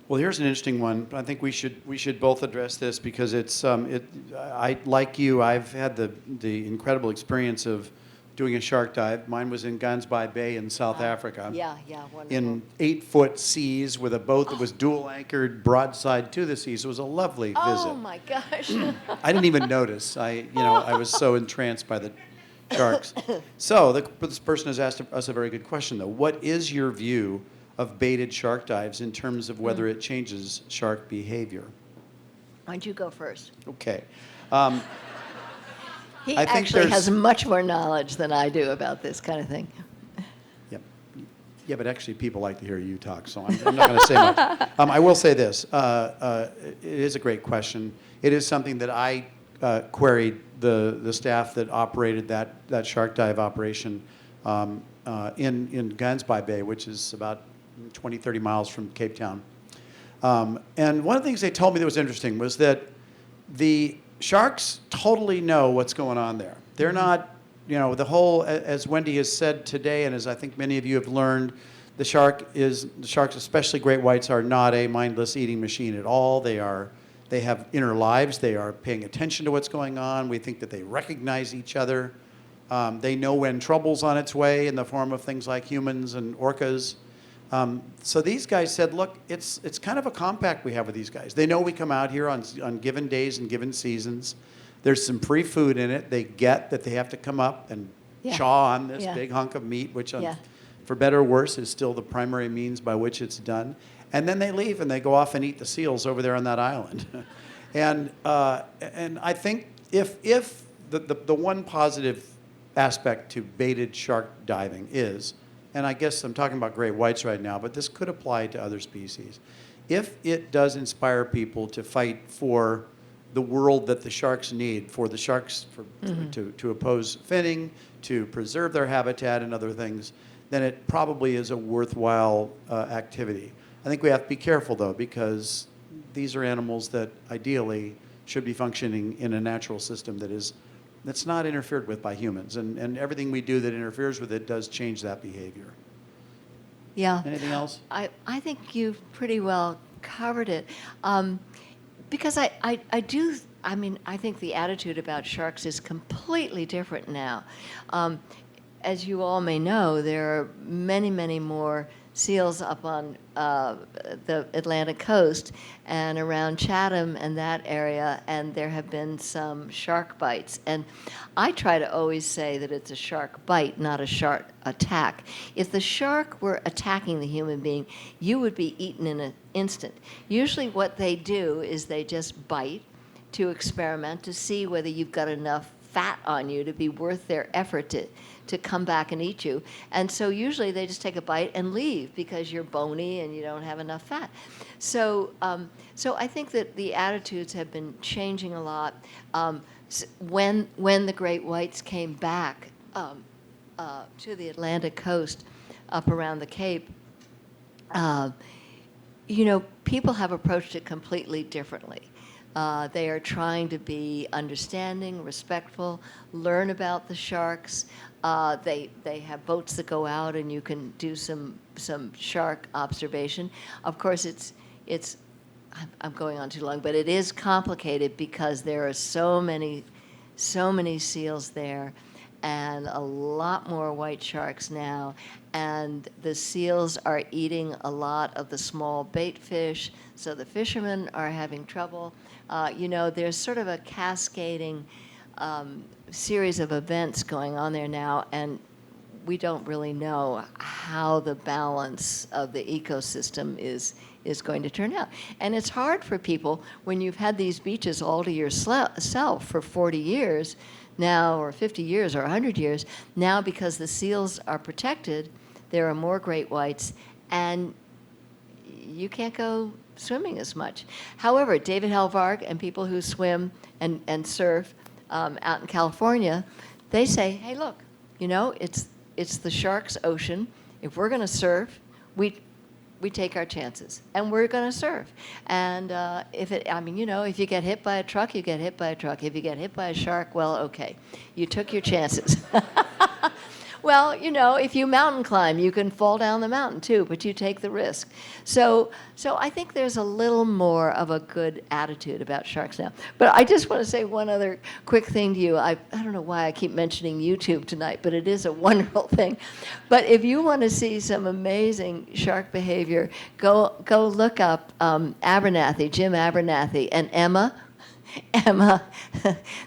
Well, here's an interesting one. I think we should both address this because I like you. I've had the incredible experience of doing a shark dive. Mine was in Gansbai Bay in South Africa. Yeah, wonderful. In 8-foot seas with a boat that was dual anchored broadside to the seas. It was a lovely visit. Oh my gosh. I didn't even notice. I was so entranced by the sharks. So this person has asked us a very good question, though. What is your view of baited shark dives in terms of whether it changes shark behavior? Why don't you go first? Okay. He I think actually there's- has much more knowledge than I do about this kind of thing. Yep. Yeah, but actually people like to hear you talk, so I'm not going to say much. I will say this. It is a great question. It is something that I queried the staff that operated that shark dive operation in Gansby Bay, which is about 20, 30 miles from Cape Town. And one of the things they told me that was interesting was that the sharks totally know what's going on there. They're not, the whole, as Wendy has said today, and as I think many of you have learned, the sharks, especially great whites, are not a mindless eating machine at all. They have inner lives. They are paying attention to what's going on. We think that they recognize each other. They know when trouble's on its way in the form of things like humans and orcas. So these guys said, look, it's kind of a compact we have with these guys. They know we come out here on given days and given seasons. There's some free food in it. They get that they have to come up and chaw on this big hunk of meat, which, for better or worse, is still the primary means by which it's done. And then they leave and they go off and eat the seals over there on that island. And I think if the one positive aspect to baited shark diving is, and I guess I'm talking about great whites right now, but this could apply to other species. If it does inspire people to fight for the world that the sharks need, for the sharks to oppose finning, to preserve their habitat and other things, then it probably is a worthwhile activity. I think we have to be careful, though, because these are animals that ideally should be functioning in a natural system that's not interfered with by humans. And everything we do that interferes with it does change that behavior. Yeah. Anything else? I think you've pretty well covered it. Because I think the attitude about sharks is completely different now. As you all may know, there are many, many more seals up on the Atlantic coast and around Chatham and that area, and there have been some shark bites. And I try to always say that it's a shark bite, not a shark attack. If the shark were attacking the human being, you would be eaten in an instant. Usually what they do is they just bite to experiment to see whether you've got enough fat on you to be worth their effort to come back and eat you. And so usually they just take a bite and leave because you're bony and you don't have enough fat. So I think that the attitudes have been changing a lot. When the great whites came back to the Atlantic coast up around the Cape, people have approached it completely differently. They are trying to be understanding, respectful, learn about the sharks. They have boats that go out and you can do some shark observation. Of course, I'm going on too long, but it is complicated because there are so many seals there and a lot more white sharks now. And the seals are eating a lot of the small bait fish, so the fishermen are having trouble. There's sort of a cascading series of events going on there now, and we don't really know how the balance of the ecosystem is going to turn out. And it's hard for people when you've had these beaches all to yourself for 40 years now, or 50 years, or 100 years, now because the seals are protected, there are more great whites, and you can't go swimming as much. However, David Helvarg and people who swim and surf out in California, they say, hey, look, it's the shark's ocean. If we're going to surf, we take our chances, and we're going to surf. And if you get hit by a truck, you get hit by a truck. If you get hit by a shark, well, okay, you took your chances. Well, if you mountain climb, you can fall down the mountain too, but you take the risk. So I think there's a little more of a good attitude about sharks now. But I just want to say one other quick thing to you. I don't know why I keep mentioning YouTube tonight, but it is a wonderful thing. But if you want to see some amazing shark behavior, go look up Abernathy, Jim Abernathy, and Emma,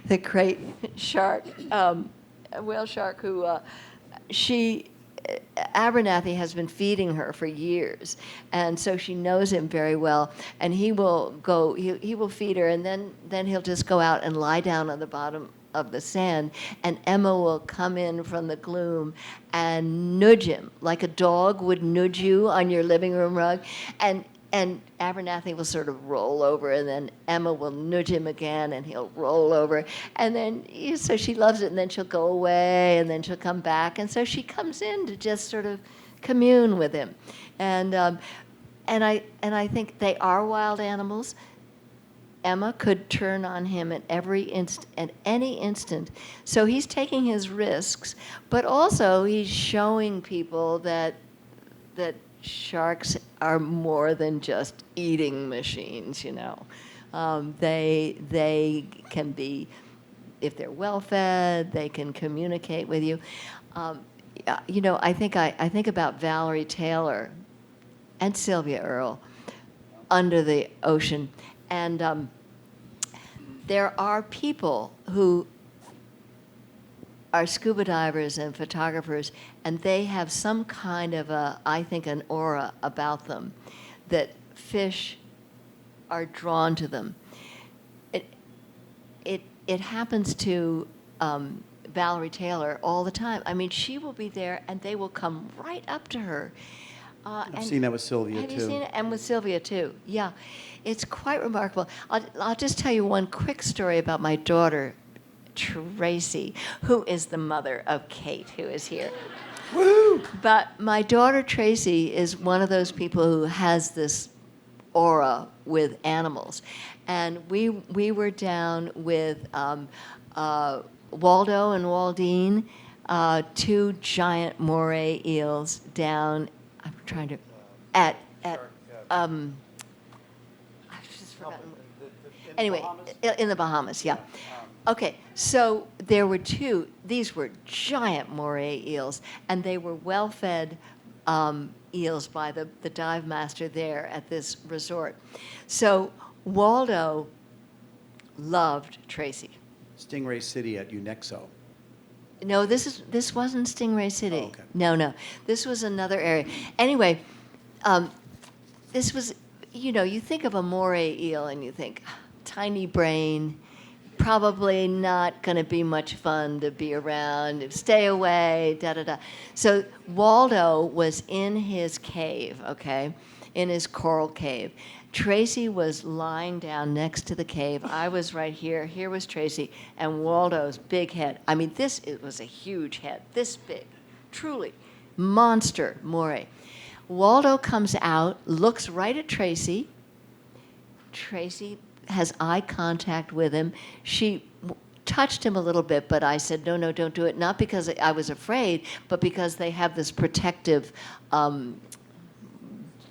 the great shark. a whale shark who Abernathy has been feeding her for years, and so she knows him very well. And he will go, he will feed her, and then he'll just go out and lie down on the bottom of the sand, and Emma will come in from the gloom and nudge him like a dog would nudge you on your living room rug, and Abernathy will sort of roll over, and then Emma will nudge him again, and he'll roll over, and then so she loves it, and then she'll go away, and then she'll come back, and so she comes in to just sort of commune with him, and I think they are wild animals. Emma could turn on him at any instant. So he's taking his risks, but also he's showing people that sharks are more than just eating machines, you know. They can be, if they're well fed, they can communicate with you. You know, I think about Valerie Taylor and Sylvia Earle under the ocean. And there are people who are scuba divers and photographers, and they have some kind of I think, an aura about them that fish are drawn to them. It happens to Valerie Taylor all the time. I mean, she will be there, and they will come right up to her. I've seen that with Sylvia, too. Have you seen it? And with Sylvia, too. Yeah. It's quite remarkable. I'll just tell you one quick story about my daughter, Tracy, who is the mother of Kate, who is here. Woohoo! But my daughter, Tracy, is one of those people who has this aura with animals. And we were down with Waldo and Waldine, two giant moray eels down, I'm trying to, I've just forgotten. Anyway, in the Bahamas, yeah. Okay, so there were these were giant moray eels, and they were well-fed eels by the dive master there at this resort. So Waldo loved Tracy. Stingray City at Unexo. No, this wasn't Stingray City. Oh, okay. No. This was another area. Anyway, this was, you know, you think of a moray eel and you think, tiny brain, probably not going to be much fun to be around, stay away, da-da-da. So Waldo was in his cave, okay, in his coral cave. Tracy was lying down next to the cave. I was right here. Here was Tracy, and Waldo's big head. I mean, it was a huge head, this big, truly, monster moray. Waldo comes out, looks right at Tracy. Tracy has eye contact with him. She touched him a little bit, but I said, no, don't do it. Not because I was afraid, but because they have this protective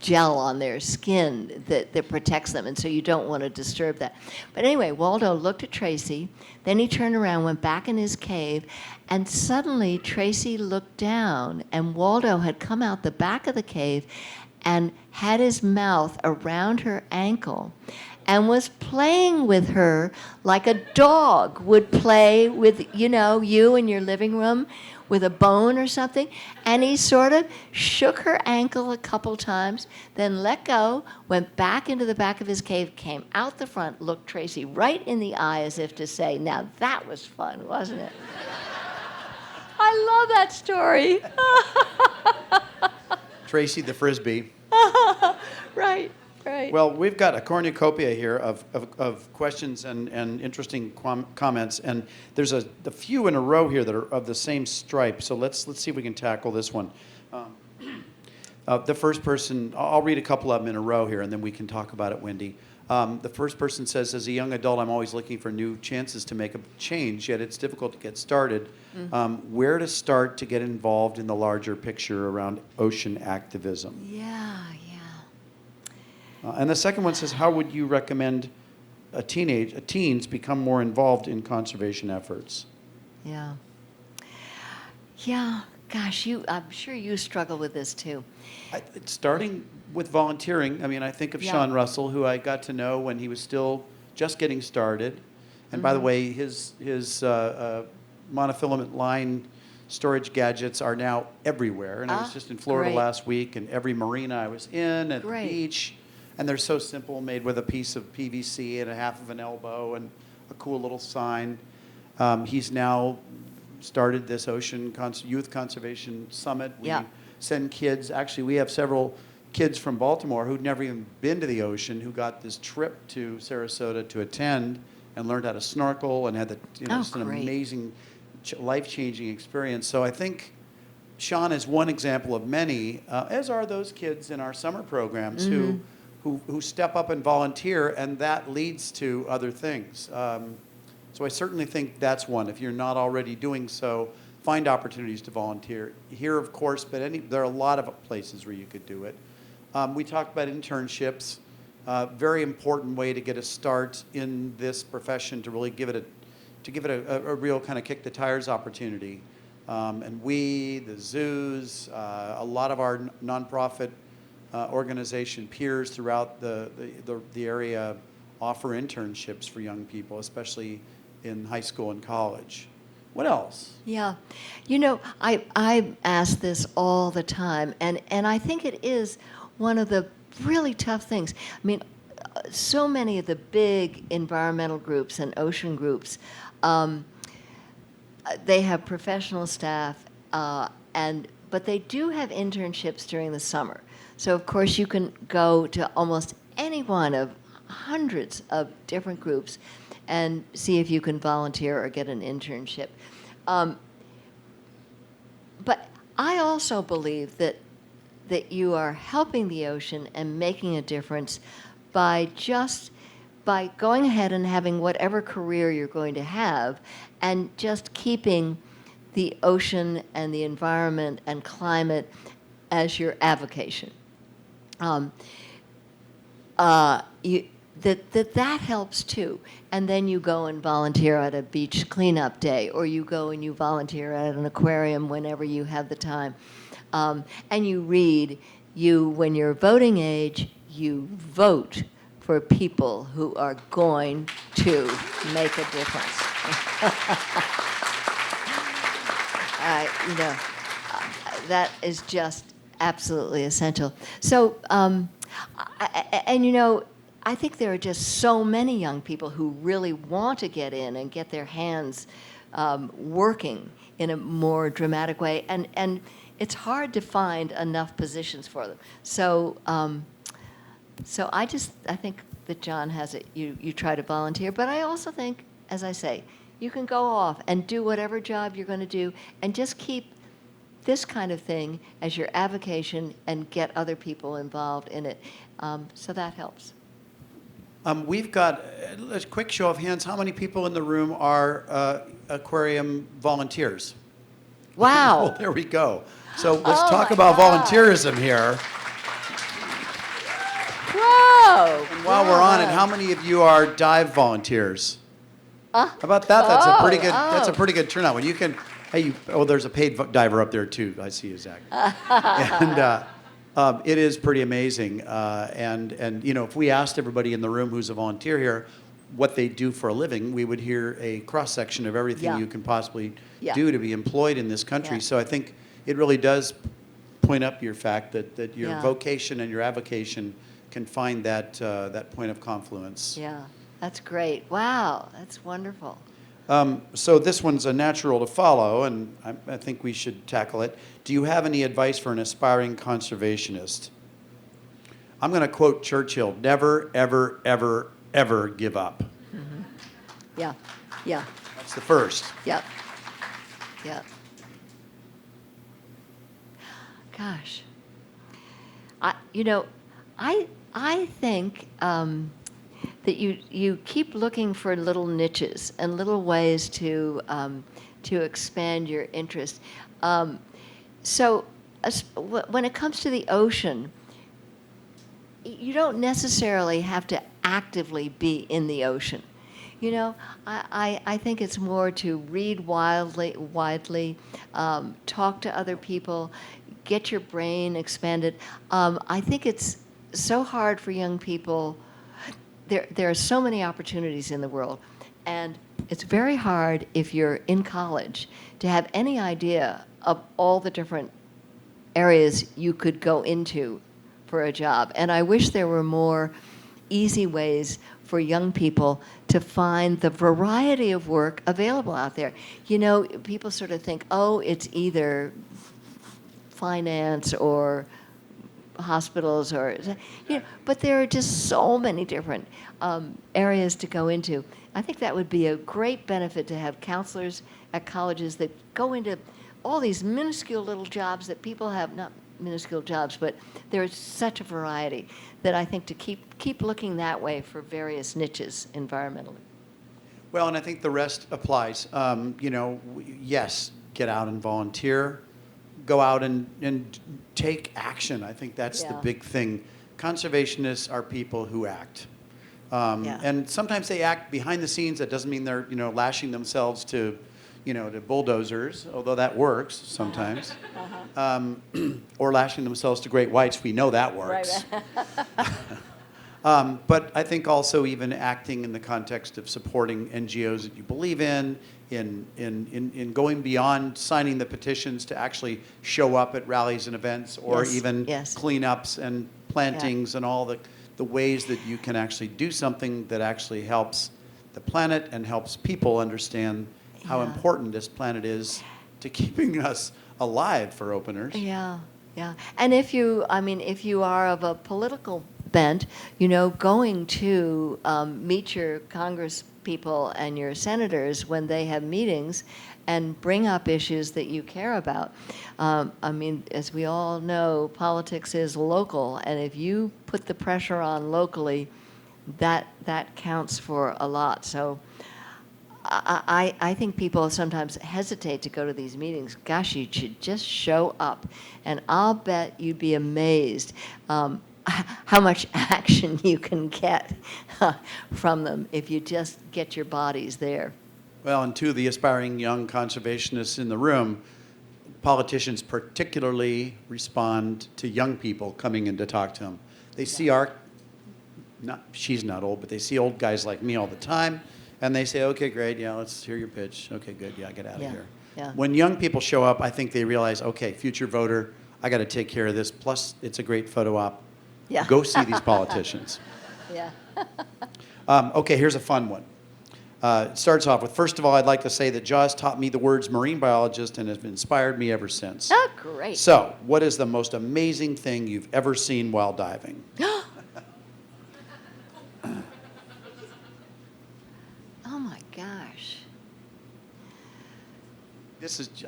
gel on their skin that protects them, and so you don't want to disturb that. But anyway, Waldo looked at Tracy, then he turned around, went back in his cave, and suddenly Tracy looked down, and Waldo had come out the back of the cave and had his mouth around her ankle and was playing with her like a dog would play with, you in your living room with a bone or something. And he sort of shook her ankle a couple times, then let go, went back into the back of his cave, came out the front, looked Tracy right in the eye as if to say, now that was fun, wasn't it? I love that story. Tracy the Frisbee. Right. Well, we've got a cornucopia here of questions and interesting comments, and there's a few in a row here that are of the same stripe. So let's see if we can tackle this one. The first person, I'll read a couple of them in a row here, and then we can talk about it, Wendy. The first person says, as a young adult, I'm always looking for new chances to make a change, yet it's difficult to get started. Mm-hmm. Where to start to get involved in the larger picture around ocean activism? Yeah. And the second one says, how would you recommend teens become more involved in conservation efforts? Yeah. Gosh, I'm sure you struggle with this too. Starting with volunteering, I mean, I think of Sean Russell, who I got to know when he was still just getting started. And by the way, his monofilament line storage gadgets are now everywhere. And I was just in Florida great. last week, and every marina I was in, at Great. the beach, and they're so simple, made with a piece of PVC and a half of an elbow and a cool little sign. He's now started this Youth Conservation Summit. We Yeah. send kids, actually we have several kids from Baltimore who'd never even been to the ocean who got this trip to Sarasota to attend and learned how to snorkel and had just an great. amazing, life-changing experience. So I think Sean is one example of many, as are those kids in our summer programs who step up and volunteer, and that leads to other things. So I certainly think that's one. If you're not already doing so, find opportunities to volunteer. Here, of course, but there are a lot of places where you could do it. We talked about internships. Very important way to get a start in this profession, to really give it a real kind of kick the tires opportunity. And the zoos, a lot of our nonprofit organization peers throughout the area offer internships for young people, especially in high school and college. What else? Yeah. I ask this all the time, and I think it is one of the really tough things. I mean, so many of the big environmental groups and ocean groups, they have professional staff, but they do have internships during the summer. So, of course, you can go to almost any one of hundreds of different groups and see if you can volunteer or get an internship. But I also believe that you are helping the ocean and making a difference by going ahead and having whatever career you're going to have, and just keeping the ocean and the environment and climate as your avocation. That helps too. And then you go and volunteer at a beach cleanup day, or you go and you volunteer at an aquarium whenever you have the time. And you read, when you're voting age, you vote for people who are going to make a difference. That is just absolutely essential. So, I think there are just so many young people who really want to get in and get their hands working in a more dramatic way, and it's hard to find enough positions for them. So, I think that John has it. You try to volunteer, but I also think, as I say, you can go off and do whatever job you're going to do, and just keep this kind of thing as your avocation and get other people involved in it. So that helps. We've got a quick show of hands. How many people in the room are aquarium volunteers? Wow. Oh, there we go. So let's Oh talk my about God. volunteerism here. Whoa! And while we're on it, how many of you are dive volunteers? How about that? That's a pretty good. That's a pretty good turnout. When you can, there's a paid diver up there too. I see you, Zach. And it is pretty amazing. And if we asked everybody in the room who's a volunteer here what they do for a living, we would hear a cross section of everything Yeah. you can possibly Yeah. do to be employed in this country. Yeah. So I think it really does point up your fact that your Yeah. vocation and your avocation can find that point of confluence. Yeah, that's great. Wow, that's wonderful. So this one's a natural to follow, and I think we should tackle it. Do you have any advice for an aspiring conservationist? I'm going to quote Churchill: "Never, ever, ever, ever give up." Mm-hmm. Yeah, yeah, That's the first. yeah, yeah. Gosh, I think that you keep looking for little niches and little ways to expand your interest. So when it comes to the ocean, you don't necessarily have to actively be in the ocean. I think it's more to read widely, talk to other people, get your brain expanded. I think it's so hard for young people. There are so many opportunities in the world, and it's very hard if you're in college to have any idea of all the different areas you could go into for a job. And I wish there were more easy ways for young people to find the variety of work available out there. You know, people sort of think, oh, it's either finance or hospitals or, you know, but there are just so many different areas to go into. I think that would be a great benefit to have counselors at colleges that go into all these minuscule little jobs that people have, not minuscule jobs, but there's such a variety that I think to keep looking that way for various niches environmentally. Well, and I think the rest applies. You know, yes, get out and volunteer. Go out and take action. I think that's the Yeah. big thing. Conservationists are people who act. Yeah. And sometimes they act behind the scenes. That doesn't mean they're, you know, lashing themselves to, you know, to bulldozers, although that works sometimes. Or lashing themselves to great whites. We know that works. But I think also even acting in the context of supporting NGOs that you believe in going beyond signing the petitions to actually show up at rallies and events, or Yes, even yes. cleanups and plantings and all the ways that you can actually do something that actually helps the planet and helps people understand how Yeah. important this planet is to keeping us alive for openers. Yeah, yeah. And if you are of a political bent, you know, going to meet your Congress people and your senators when they have meetings and bring up issues that you care about. I mean, as we all know, politics is local, and if you put the pressure on locally, that counts for a lot. So I think people sometimes hesitate to go to these meetings. Gosh, you should just show up, and I'll bet you'd be amazed how much action you can get from them if you just get your bodies there. Well, and to the aspiring young conservationists in the room, politicians particularly respond to young people coming in to talk to them. They see she's not old, but they see old guys like me all the time, and they say, okay, great, yeah, let's hear your pitch. Okay, good, yeah, get out of Yeah, here. yeah. When young people show up, I think they realize, okay, future voter, I got to take care of this, plus it's a great photo op. Yeah. Go see these politicians. Yeah. Okay, here's a fun one. It starts off with, first of all, I'd like to say that Jaws taught me the words marine biologist and has inspired me ever since. Oh, great. So, what is the most amazing thing you've ever seen while diving? Oh my gosh.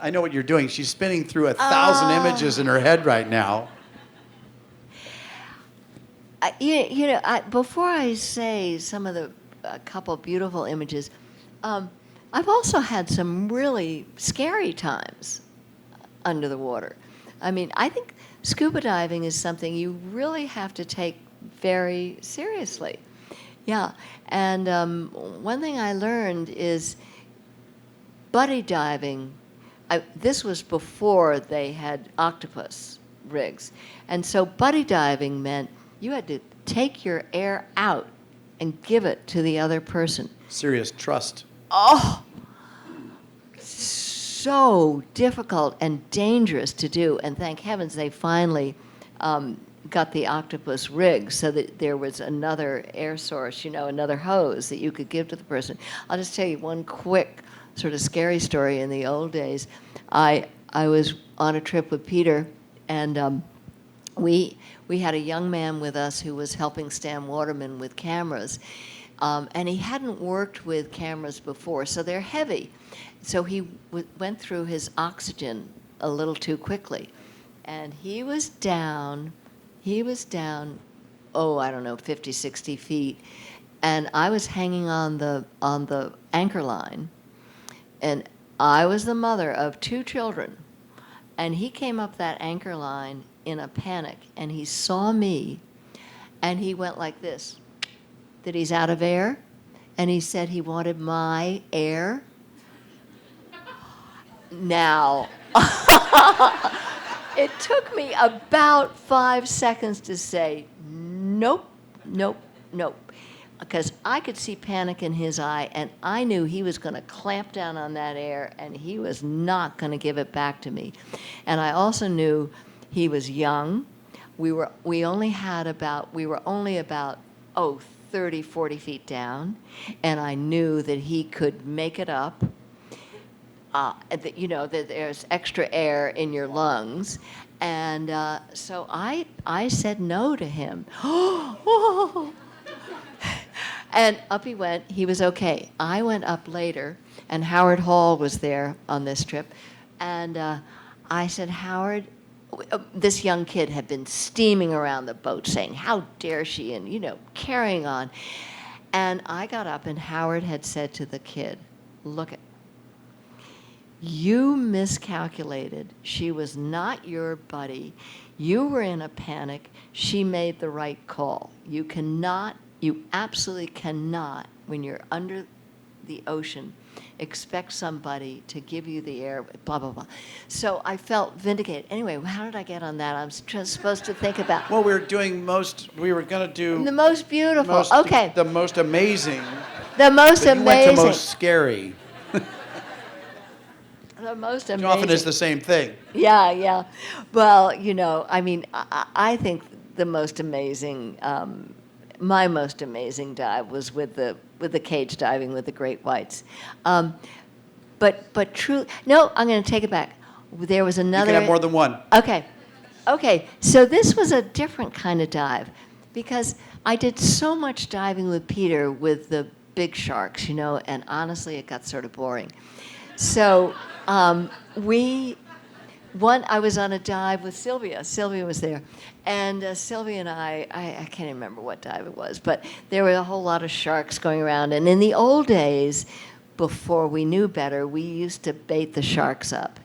I know what you're doing. She's spinning through 1,000 images in her head right now. Before I say some of a couple beautiful images, I've also had some really scary times under the water. I mean, I think scuba diving is something you really have to take very seriously. Yeah, and one thing I learned is buddy diving. This was before they had octopus rigs, and so buddy diving meant you had to take your air out and give it to the other person. Serious trust. Oh, so difficult and dangerous to do. And thank heavens they finally got the octopus rig so that there was another air source, you know, another hose that you could give to the person. I'll just tell you one quick sort of scary story. In the old days, I was on a trip with Peter, and we had a young man with us who was helping Stan Waterman with cameras, and he hadn't worked with cameras before, so they're heavy. So he went through his oxygen a little too quickly, and he was down, oh, I don't know, 50, 60 feet, and I was hanging on the anchor line, and I was the mother of 2 children, and he came up that anchor line in a panic, and he saw me, and he went like this, that he's out of air, and he said he wanted my air. Now, it took me about 5 seconds to say, nope, nope, nope. because I could see panic in his eye, and I knew he was going to clamp down on that air, and he was not going to give it back to me. And I also knew he was young. We were only about 30, 40 feet down, and I knew that he could make it up. That that there's extra air in your lungs, and so I said no to him. And up he went. He was okay. I went up later, and Howard Hall was there on this trip. And I said, Howard, this young kid had been steaming around the boat saying, how dare she, and, carrying on. And I got up, and Howard had said to the kid, look, you miscalculated. She was not your buddy. You were in a panic. She made the right call. You absolutely cannot, when you're under the ocean, expect somebody to give you the air, blah, blah, blah. So I felt vindicated. Anyway, how did I get on that? I'm just supposed to think about. Well, we were going to do. The most beautiful, okay. The most amazing. The most but amazing. You went to most scary. The most amazing. Which often is the same thing. Yeah. Well, I think the most amazing, my most amazing dive was with the cage diving with the great whites. But true, no, I'm going to take it back. There was another. You can have more than one. Okay. So this was a different kind of dive because I did so much diving with Peter with the big sharks, and honestly, it got sort of boring. So I was on a dive with Sylvia. Sylvia was there. And Sylvia and I can't even remember what dive it was, but there were a whole lot of sharks going around. And in the old days, before we knew better, we used to bait the sharks up.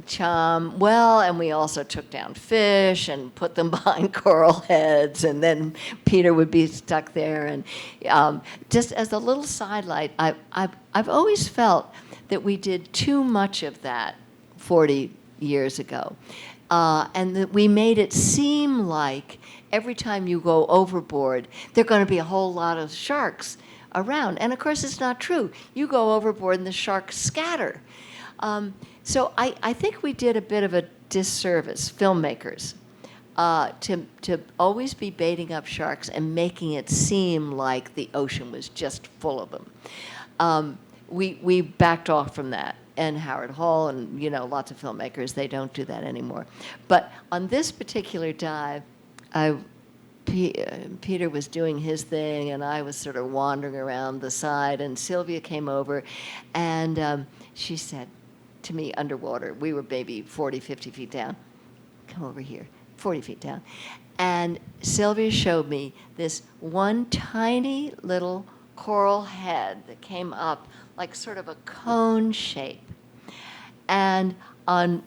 Chum. Well, and we also took down fish and put them behind coral heads, and then Peter would be stuck there. And just as a little sidelight, I've always felt that we did too much of that 40 years ago, and that we made it seem like every time you go overboard, there are going to be a whole lot of sharks around. And of course, it's not true. You go overboard and the sharks scatter. So I think we did a bit of a disservice, filmmakers, to always be baiting up sharks and making it seem like the ocean was just full of them. We backed off from that. And Howard Hall and, lots of filmmakers, they don't do that anymore. But on this particular dive, Peter was doing his thing, and I was sort of wandering around the side, and Sylvia came over, and she said to me underwater, we were maybe 40, 50 feet down, come over here, 40 feet down. And Sylvia showed me this one tiny little coral head that came up like sort of a cone shape. And on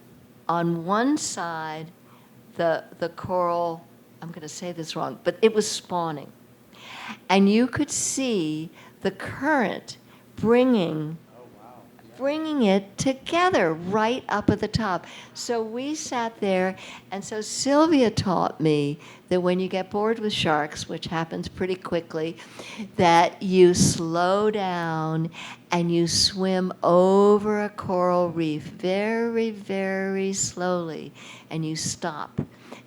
one side, the coral, I'm going to say this wrong, but it was spawning. And you could see the current bringing it together right up at the top. So we sat there, and so Sylvia taught me that when you get bored with sharks, which happens pretty quickly, that you slow down and you swim over a coral reef very, very slowly, and you stop,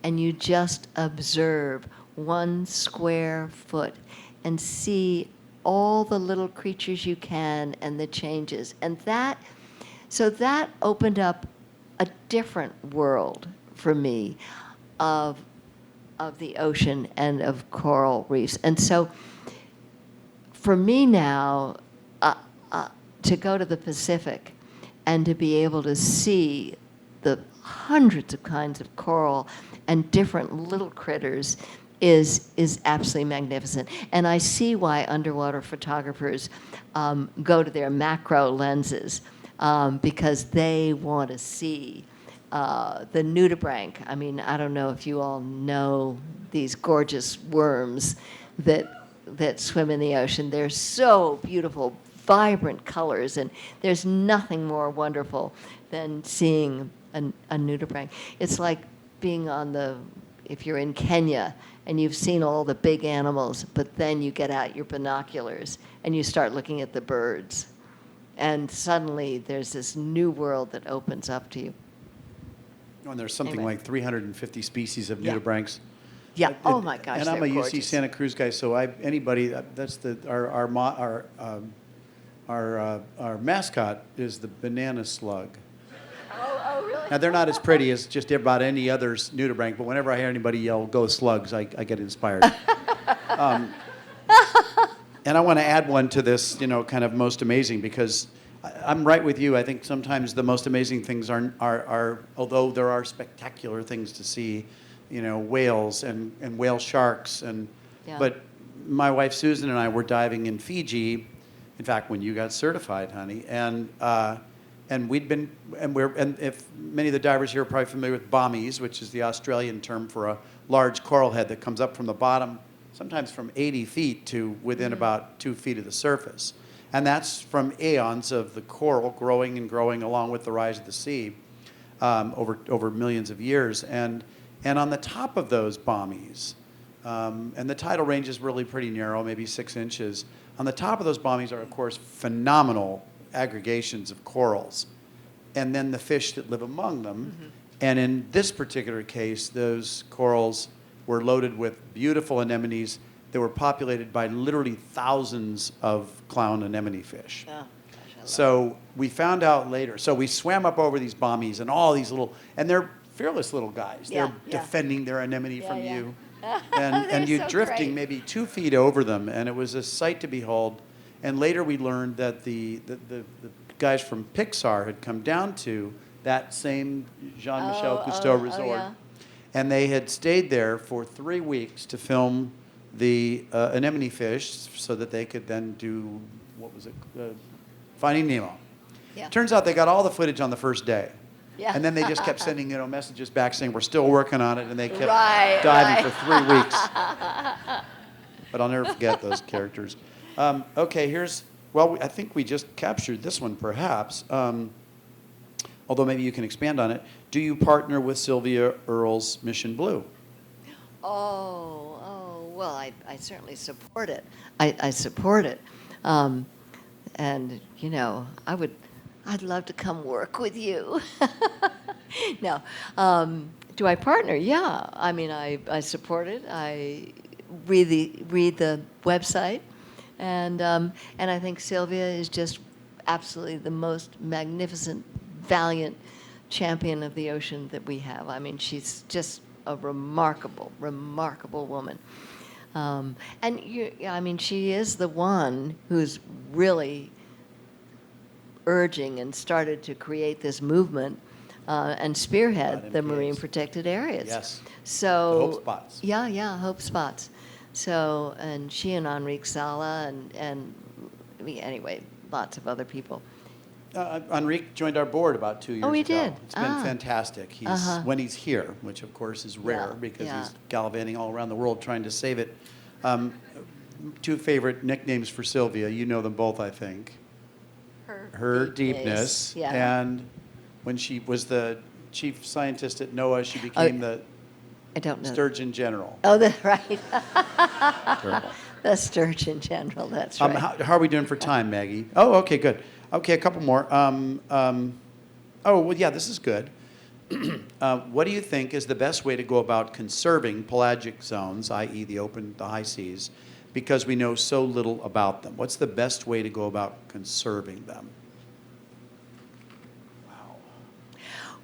and you just observe 1 square foot and see all the little creatures you can and the changes. And that opened up a different world for me of the ocean and of coral reefs. And so for me now, to go to the Pacific and to be able to see the hundreds of kinds of coral and different little critters is absolutely magnificent. And I see why underwater photographers go to their macro lenses, because they want to see the nudibranch. I mean, I don't know if you all know these gorgeous worms that swim in the ocean. They're so beautiful, vibrant colors, and there's nothing more wonderful than seeing a nudibranch. It's like being on the if you're in Kenya and you've seen all the big animals, but then you get out your binoculars and you start looking at the birds, and suddenly there's this new world that opens up to you. And there's something Anyway. like 350 species of Yeah. nudibranchs. Yeah. And- Oh my gosh, And I'm they're a UC gorgeous. Santa Cruz guy, so anybody, that's our mascot is the banana slug. Oh, really? Now, they're not as pretty as just about any other nudibranch, but whenever I hear anybody yell, "Go slugs," I get inspired. And I want to add one to this, kind of most amazing, because I'm right with you. I think sometimes the most amazing things are although there are spectacular things to see, whales and whale sharks, Yeah. but my wife Susan and I were diving in Fiji, in fact, when you got certified, honey, and if many of the divers here are probably familiar with bommies, which is the Australian term for a large coral head that comes up from the bottom, sometimes from 80 feet to within about 2 feet of the surface. And that's from aeons of the coral growing and growing along with the rise of the sea over millions of years. And on the top of those bommies, and the tidal range is really pretty narrow, maybe 6 inches. On the top of those bommies are, of course, phenomenal aggregations of corals, and then the fish that live among them. And in this particular case, those corals were loaded with beautiful anemones that were populated by literally thousands of clown anemone fish. Oh, gosh, I love So we found out later. So we swam up over these bommies and all these and they're fearless little guys. Yeah, They're yeah. defending their anemone Yeah, from yeah. you. They're And you're so drifting great. maybe 2 feet over them, and it was a sight to behold. And later we learned that the guys from Pixar had come down to that same Jean-Michel Cousteau resort. yeah. And they had stayed there for 3 weeks to film the anemone fish so that they could then do, Finding Nemo. Yeah. Turns out they got all the footage on the first day. Yeah. And then they just kept sending messages back saying, "We're still working on it," and they kept Right, diving right. for 3 weeks. But I'll never forget those characters. Okay, I think we just captured this one perhaps, although maybe you can expand on it. Do you partner with Sylvia Earle's Mission Blue? Well, I certainly support it. I support it. And, I'd love to come work with you. No. Do I partner? Yeah. I mean, I support it. I read the website. And I think Sylvia is just absolutely the most magnificent, valiant champion of the ocean that we have. I mean, she's just a remarkable, remarkable woman. She is the one who's really urging and started to create this movement and spearhead About the MPAs. marine protected areas. Yes. So The Hope Spots. Yeah, Hope Spots. So, and she and Enrique Sala anyway, lots of other people. Enrique joined our board about 2 years ago. Oh, he did? It's been fantastic. When he's here, which of course is rare Yeah, because yeah. he's gallivanting all around the world trying to save it. 2 favorite nicknames for Sylvia. You know them both, I think. Her deepness. Yeah. And when she was the chief scientist at NOAA, she became the I don't know. Sturgeon General. Oh, that's right. Terrible. The Sturgeon General, that's right. How are we doing for time, Maggie? Oh, okay, good. Okay, a couple more. This is good. What do you think is the best way to go about conserving pelagic zones, i.e. the high seas, because we know so little about them? What's the best way to go about conserving them?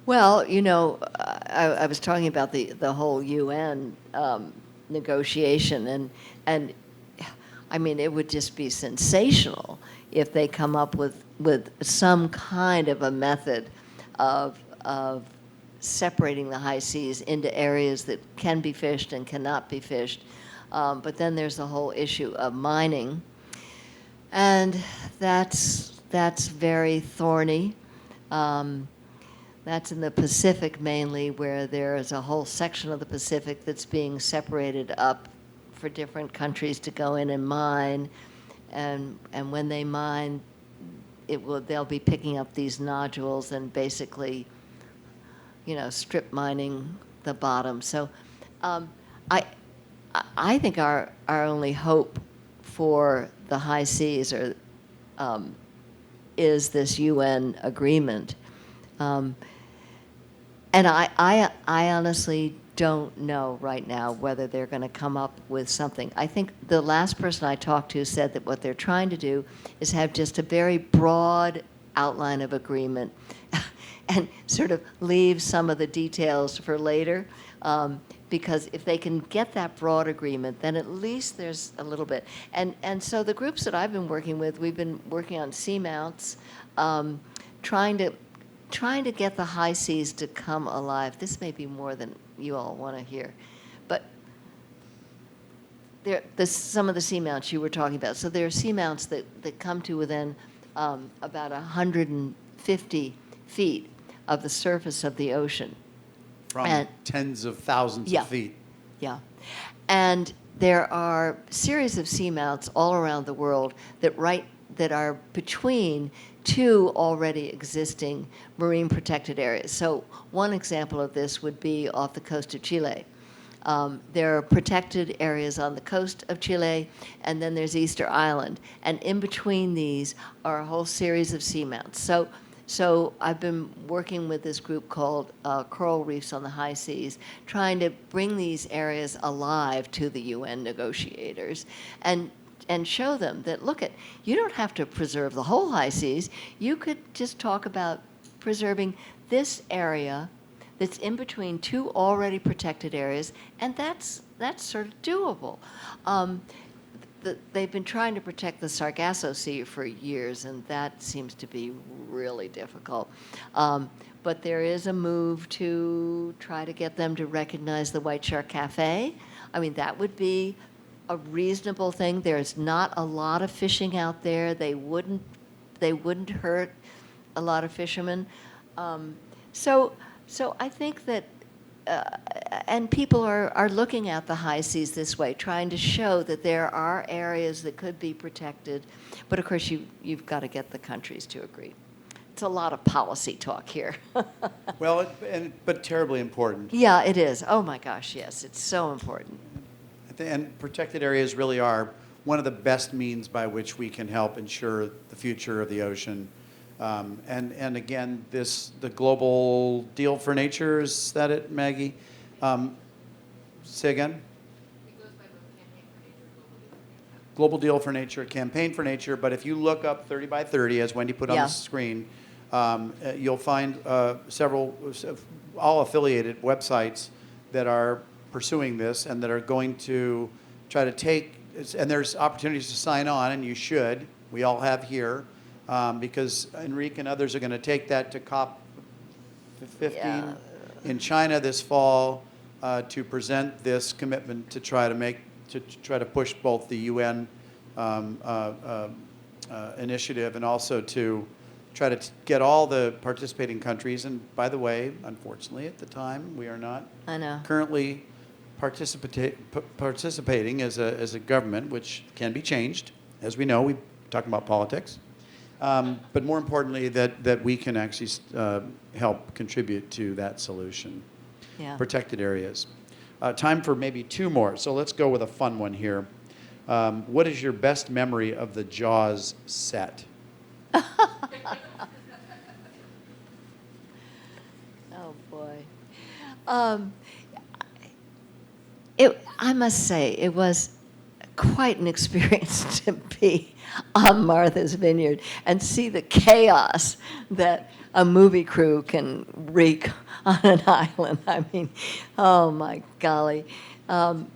Well, I was talking about the whole UN negotiation, and I mean, it would just be sensational if they come up with some kind of a method of separating the high seas into areas that can be fished and cannot be fished. But then there's the whole issue of mining, and that's very thorny. That's in the Pacific mainly, where there is a whole section of the Pacific that's being separated up for different countries to go in and mine. And when they mine, they'll be picking up these nodules and basically, strip mining the bottom. So I, I think our only hope for the high seas is this UN agreement. And I honestly don't know right now whether they're going to come up with something. I think the last person I talked to said that what they're trying to do is have just a very broad outline of agreement and sort of leave some of the details for later. Because if they can get that broad agreement, then at least there's a little bit. And so the groups that I've been working with, we've been working on seamounts, trying to get the high seas to come alive. This may be more than you all want to hear, but some of the seamounts you were talking about. So there are seamounts that come to within about 150 feet of the surface of the ocean. From tens of thousands of feet. Yeah. And there are series of seamounts all around the world that are between two already existing marine protected areas. So one example of this would be off the coast of Chile. There are protected areas on the coast of Chile, and then there's Easter Island. And in between these are a whole series of seamounts. So I've been working with this group called Coral Reefs on the High Seas, trying to bring these areas alive to the UN negotiators and show them that, you don't have to preserve the whole high seas. You could just talk about preserving this area that's in between two already protected areas, and that's sort of doable. They've been trying to protect the Sargasso Sea for years, and that seems to be really difficult. But there is a move to try to get them to recognize the White Shark Cafe. I mean, that would be a reasonable thing. There's not a lot of fishing out there. They wouldn't hurt a lot of fishermen. So I think that, and people are looking at the high seas this way, trying to show that there are areas that could be protected. But of course, you've got to get the countries to agree. It's a lot of policy talk here. Well, but terribly important. Yeah, it is. Oh my gosh, yes, it's so important. And protected areas really are one of the best means by which we can help ensure the future of the ocean. And again, the global deal for nature, is that it, Maggie? Say again? It goes by both Campaign for Nature, Global Deal for Nature, Campaign for Nature. But if you look up 30 by 30, as Wendy put on the screen, you'll find several, all affiliated websites that are pursuing this and that are going to try to take, and there's opportunities to sign on, and you should. We all have here. Because Enrique and others are going to take that to COP 15 in China this fall to present this commitment to try to push both the UN initiative and also to try to get all the participating countries. And by the way, unfortunately, at the time, we are not currently participating as a government, which can be changed. As we know, we're talking about politics. But more importantly, that we can actually help contribute to that solution. Yeah. Protected areas. Time for maybe two more. So let's go with a fun one here. What is your best memory of the Jaws set? Oh boy. I must say, it was quite an experience to be on Martha's Vineyard and see the chaos that a movie crew can wreak on an island. I mean, oh my golly. For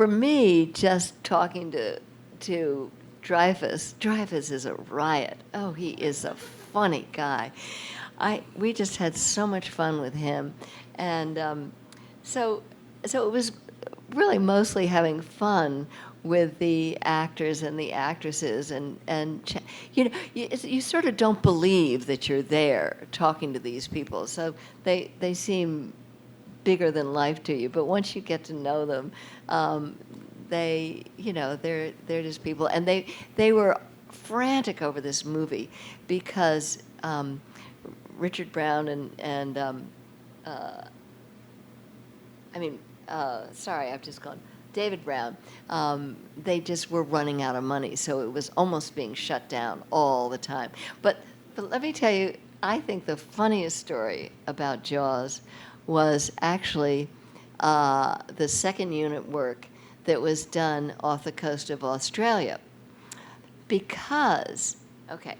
me, just talking to Dreyfus is a riot. Oh, he is a funny guy. We just had so much fun with him, and so it was really mostly having fun with the actors and the actresses, and you sort of don't believe that you're there talking to these people, so they seem bigger than life to you, but once you get to know them, they're just people, and they were frantic over this movie because Richard Brown and sorry, I've just gone. David Brown, they just were running out of money, so it was almost being shut down all the time. But let me tell you, I think the funniest story about Jaws was actually the second unit work that was done off the coast of Australia. Because, okay,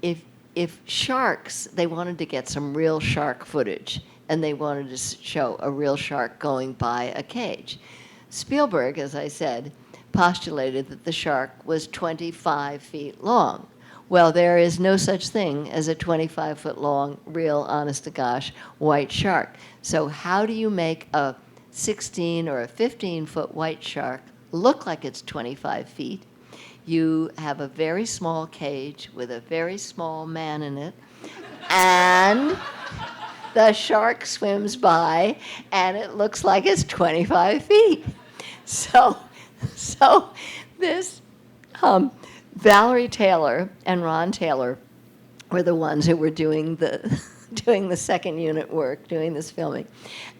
if sharks, they wanted to get some real shark footage, and they wanted to show a real shark going by a cage. Spielberg, as I said, postulated that the shark was 25 feet long. Well, there is no such thing as a 25-foot-long, real, honest-to-gosh, white shark. So how do you make a 16 or a 15-foot white shark look like it's 25 feet? You have a very small cage with a very small man in it, and the shark swims by, and it looks like it's 25 feet. So this Valerie Taylor and Ron Taylor were the ones who were doing the second unit work, doing this filming.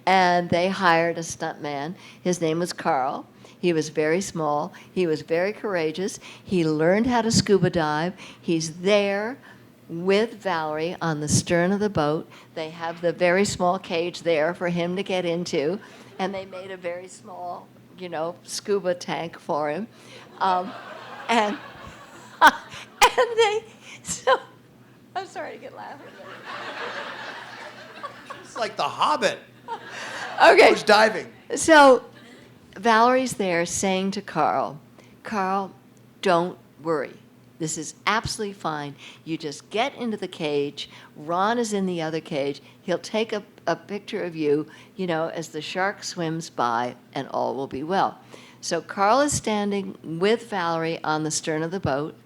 And they hired a stuntman. His name was Carl. He was very small. He was very courageous. He learned how to scuba dive. He's there with Valerie on the stern of the boat. They have the very small cage there for him to get into. And they made a very small, scuba tank for him. And I'm sorry to get laughing. It's like The Hobbit. Okay. Who's diving? So Valerie's there saying to Carl, don't worry. This is absolutely fine. You just get into the cage. Ron is in the other cage. He'll take a picture of you, as the shark swims by, and all will be well. So Carl is standing with Valerie on the stern of the boat.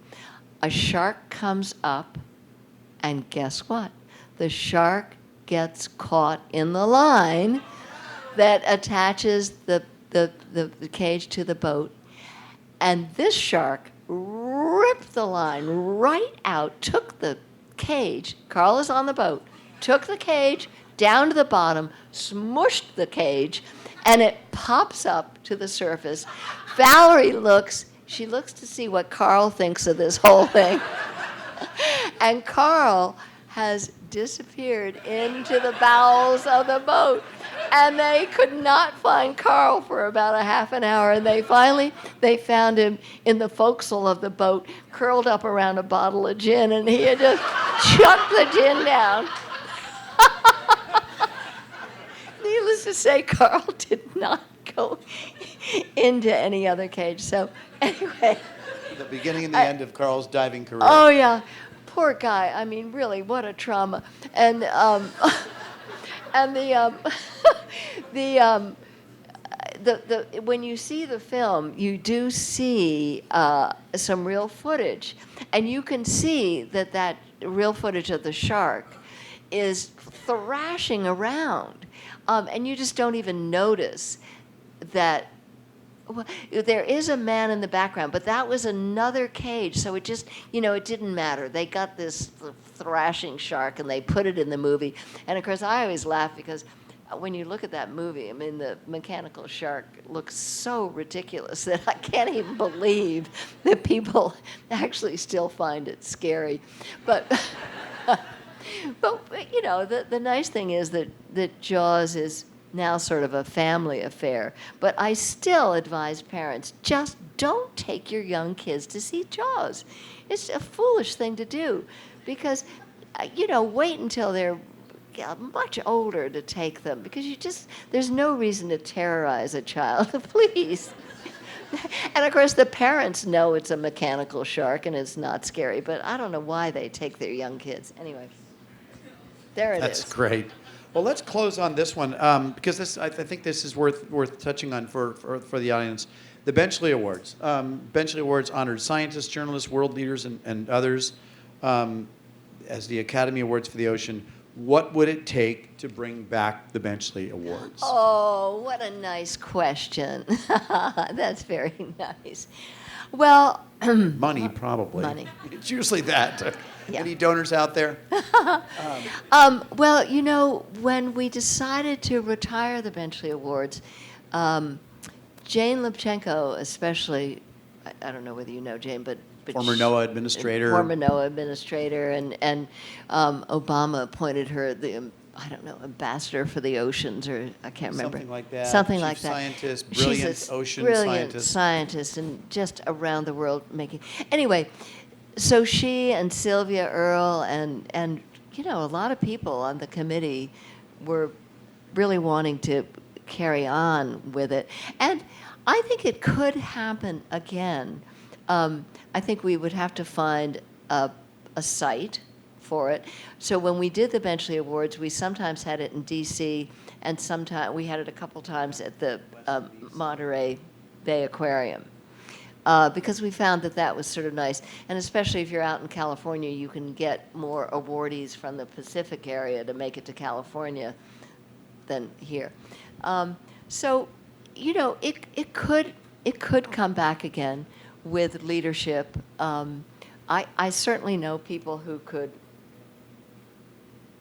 A shark comes up, and guess what? The shark gets caught in the line that attaches the cage to the boat. And this shark ripped the line right out, took the cage, Carl is on the boat, took the cage down to the bottom, smushed the cage, and it pops up to the surface. Valerie looks to see what Carl thinks of this whole thing. And Carl has disappeared into the bowels of the boat. And they could not find Carl for about a half an hour. And they found him in the forecastle of the boat, curled up around a bottle of gin, and he had just chucked the gin down. Needless to say, Carl did not go into any other cage. So anyway. The beginning and the end of Carl's diving career. Oh, yeah. Poor guy. I mean, really, what a trauma. And when you see the film, you do see some real footage, and you can see that real footage of the shark is thrashing around, and you just don't even notice that. Well, there is a man in the background, but that was another cage, so it just, it didn't matter. They got this thrashing shark, and they put it in the movie. And, of course, I always laugh because when you look at that movie, I mean, the mechanical shark looks so ridiculous that I can't even believe that people actually still find it scary. But, the nice thing is that Jaws is now sort of a family affair. But I still advise parents, just don't take your young kids to see Jaws. It's a foolish thing to do because, wait until they're much older to take them because there's no reason to terrorize a child, please. And of course the parents know it's a mechanical shark and it's not scary, but I don't know why they take their young kids. Anyway, there it is. That's great. Well, let's close on this one because I think this is worth touching on for the audience. The Benchley Awards. Benchley Awards honored scientists, journalists, world leaders, and others as the Academy Awards for the Ocean. What would it take to bring back the Benchley Awards? Oh, what a nice question. That's very nice. Well, money, probably. Money. It's usually that. Yeah. Any donors out there? Well, you know, when we decided to retire the Benchley Awards, Jane Lubchenco especially, I don't know whether you know Jane, but Former NOAA administrator. Former NOAA administrator, and Obama appointed her the, I don't know, ambassador for the oceans, or I can't remember. Something like that. Something Chief like that. scientist, She's brilliant a ocean brilliant scientist. and just around the world making. Anyway, so she and Sylvia Earle and you know, a lot of people on the committee were really wanting to carry on with it, and I think it could happen again. I think we would have to find a site for it. So when we did the Benchley Awards, we sometimes had it in D.C., and sometimes we had it a couple times at the Monterey Bay Aquarium, because we found that that was sort of nice. And especially if you're out in California, you can get more awardees from the Pacific area to make it to California than here. So, you know, it could come back again with leadership. I certainly know people who could.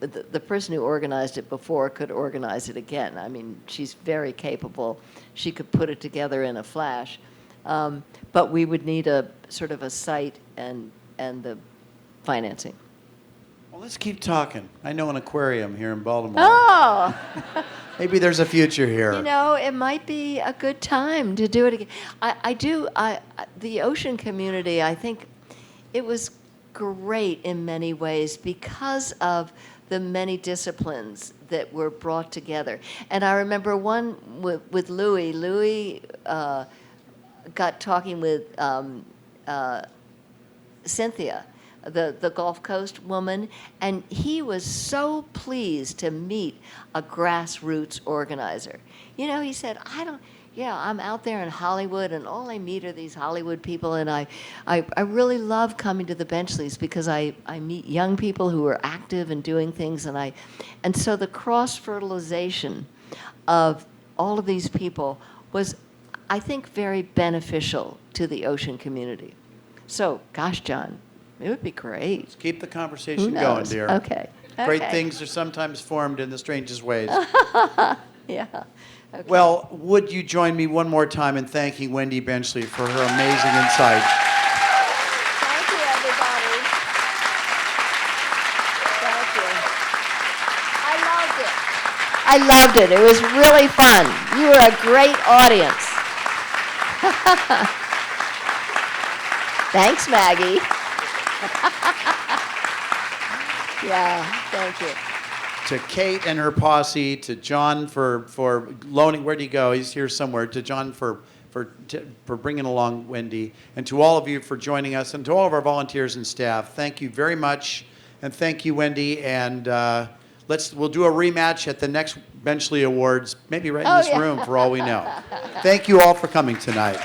The person who organized it before could organize it again. I mean, she's very capable. She could put it together in a flash. But we would need a sort of a site and the financing. Well, let's keep talking. I know an aquarium here in Baltimore. Oh! Maybe there's a future here. You know, it might be a good time to do it again. The ocean community, I think it was great in many ways because of the many disciplines that were brought together. And I remember one with Louis. Louis got talking with Cynthia, the Gulf Coast woman, and he was so pleased to meet a grassroots organizer. You know, he said, I'm out there in Hollywood, and all I meet are these Hollywood people, and I really love coming to the Benchleys because I meet young people who are active and doing things, and so the cross-fertilization of all of these people was, I think, very beneficial to the ocean community. So, gosh, John, it would be great. Let's keep the Who conversation knows? going, dear. Okay. Great Okay. things are sometimes formed in the strangest ways. Yeah. Okay. Well, would you join me one more time in thanking Wendy Benchley for her amazing insight? Thank you, everybody. Thank you. I loved it. It was really fun. You were a great audience. Thanks, Maggie. Yeah, thank you. To Kate and her posse, to John for loaning, where'd he go? He's here somewhere. To John for bringing along Wendy, and to all of you for joining us, and to all of our volunteers and staff. Thank you very much, and thank you, Wendy. And we'll do a rematch at the next Benchley Awards, maybe right in this room for all we know. Thank you all for coming tonight.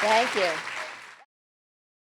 Thank you.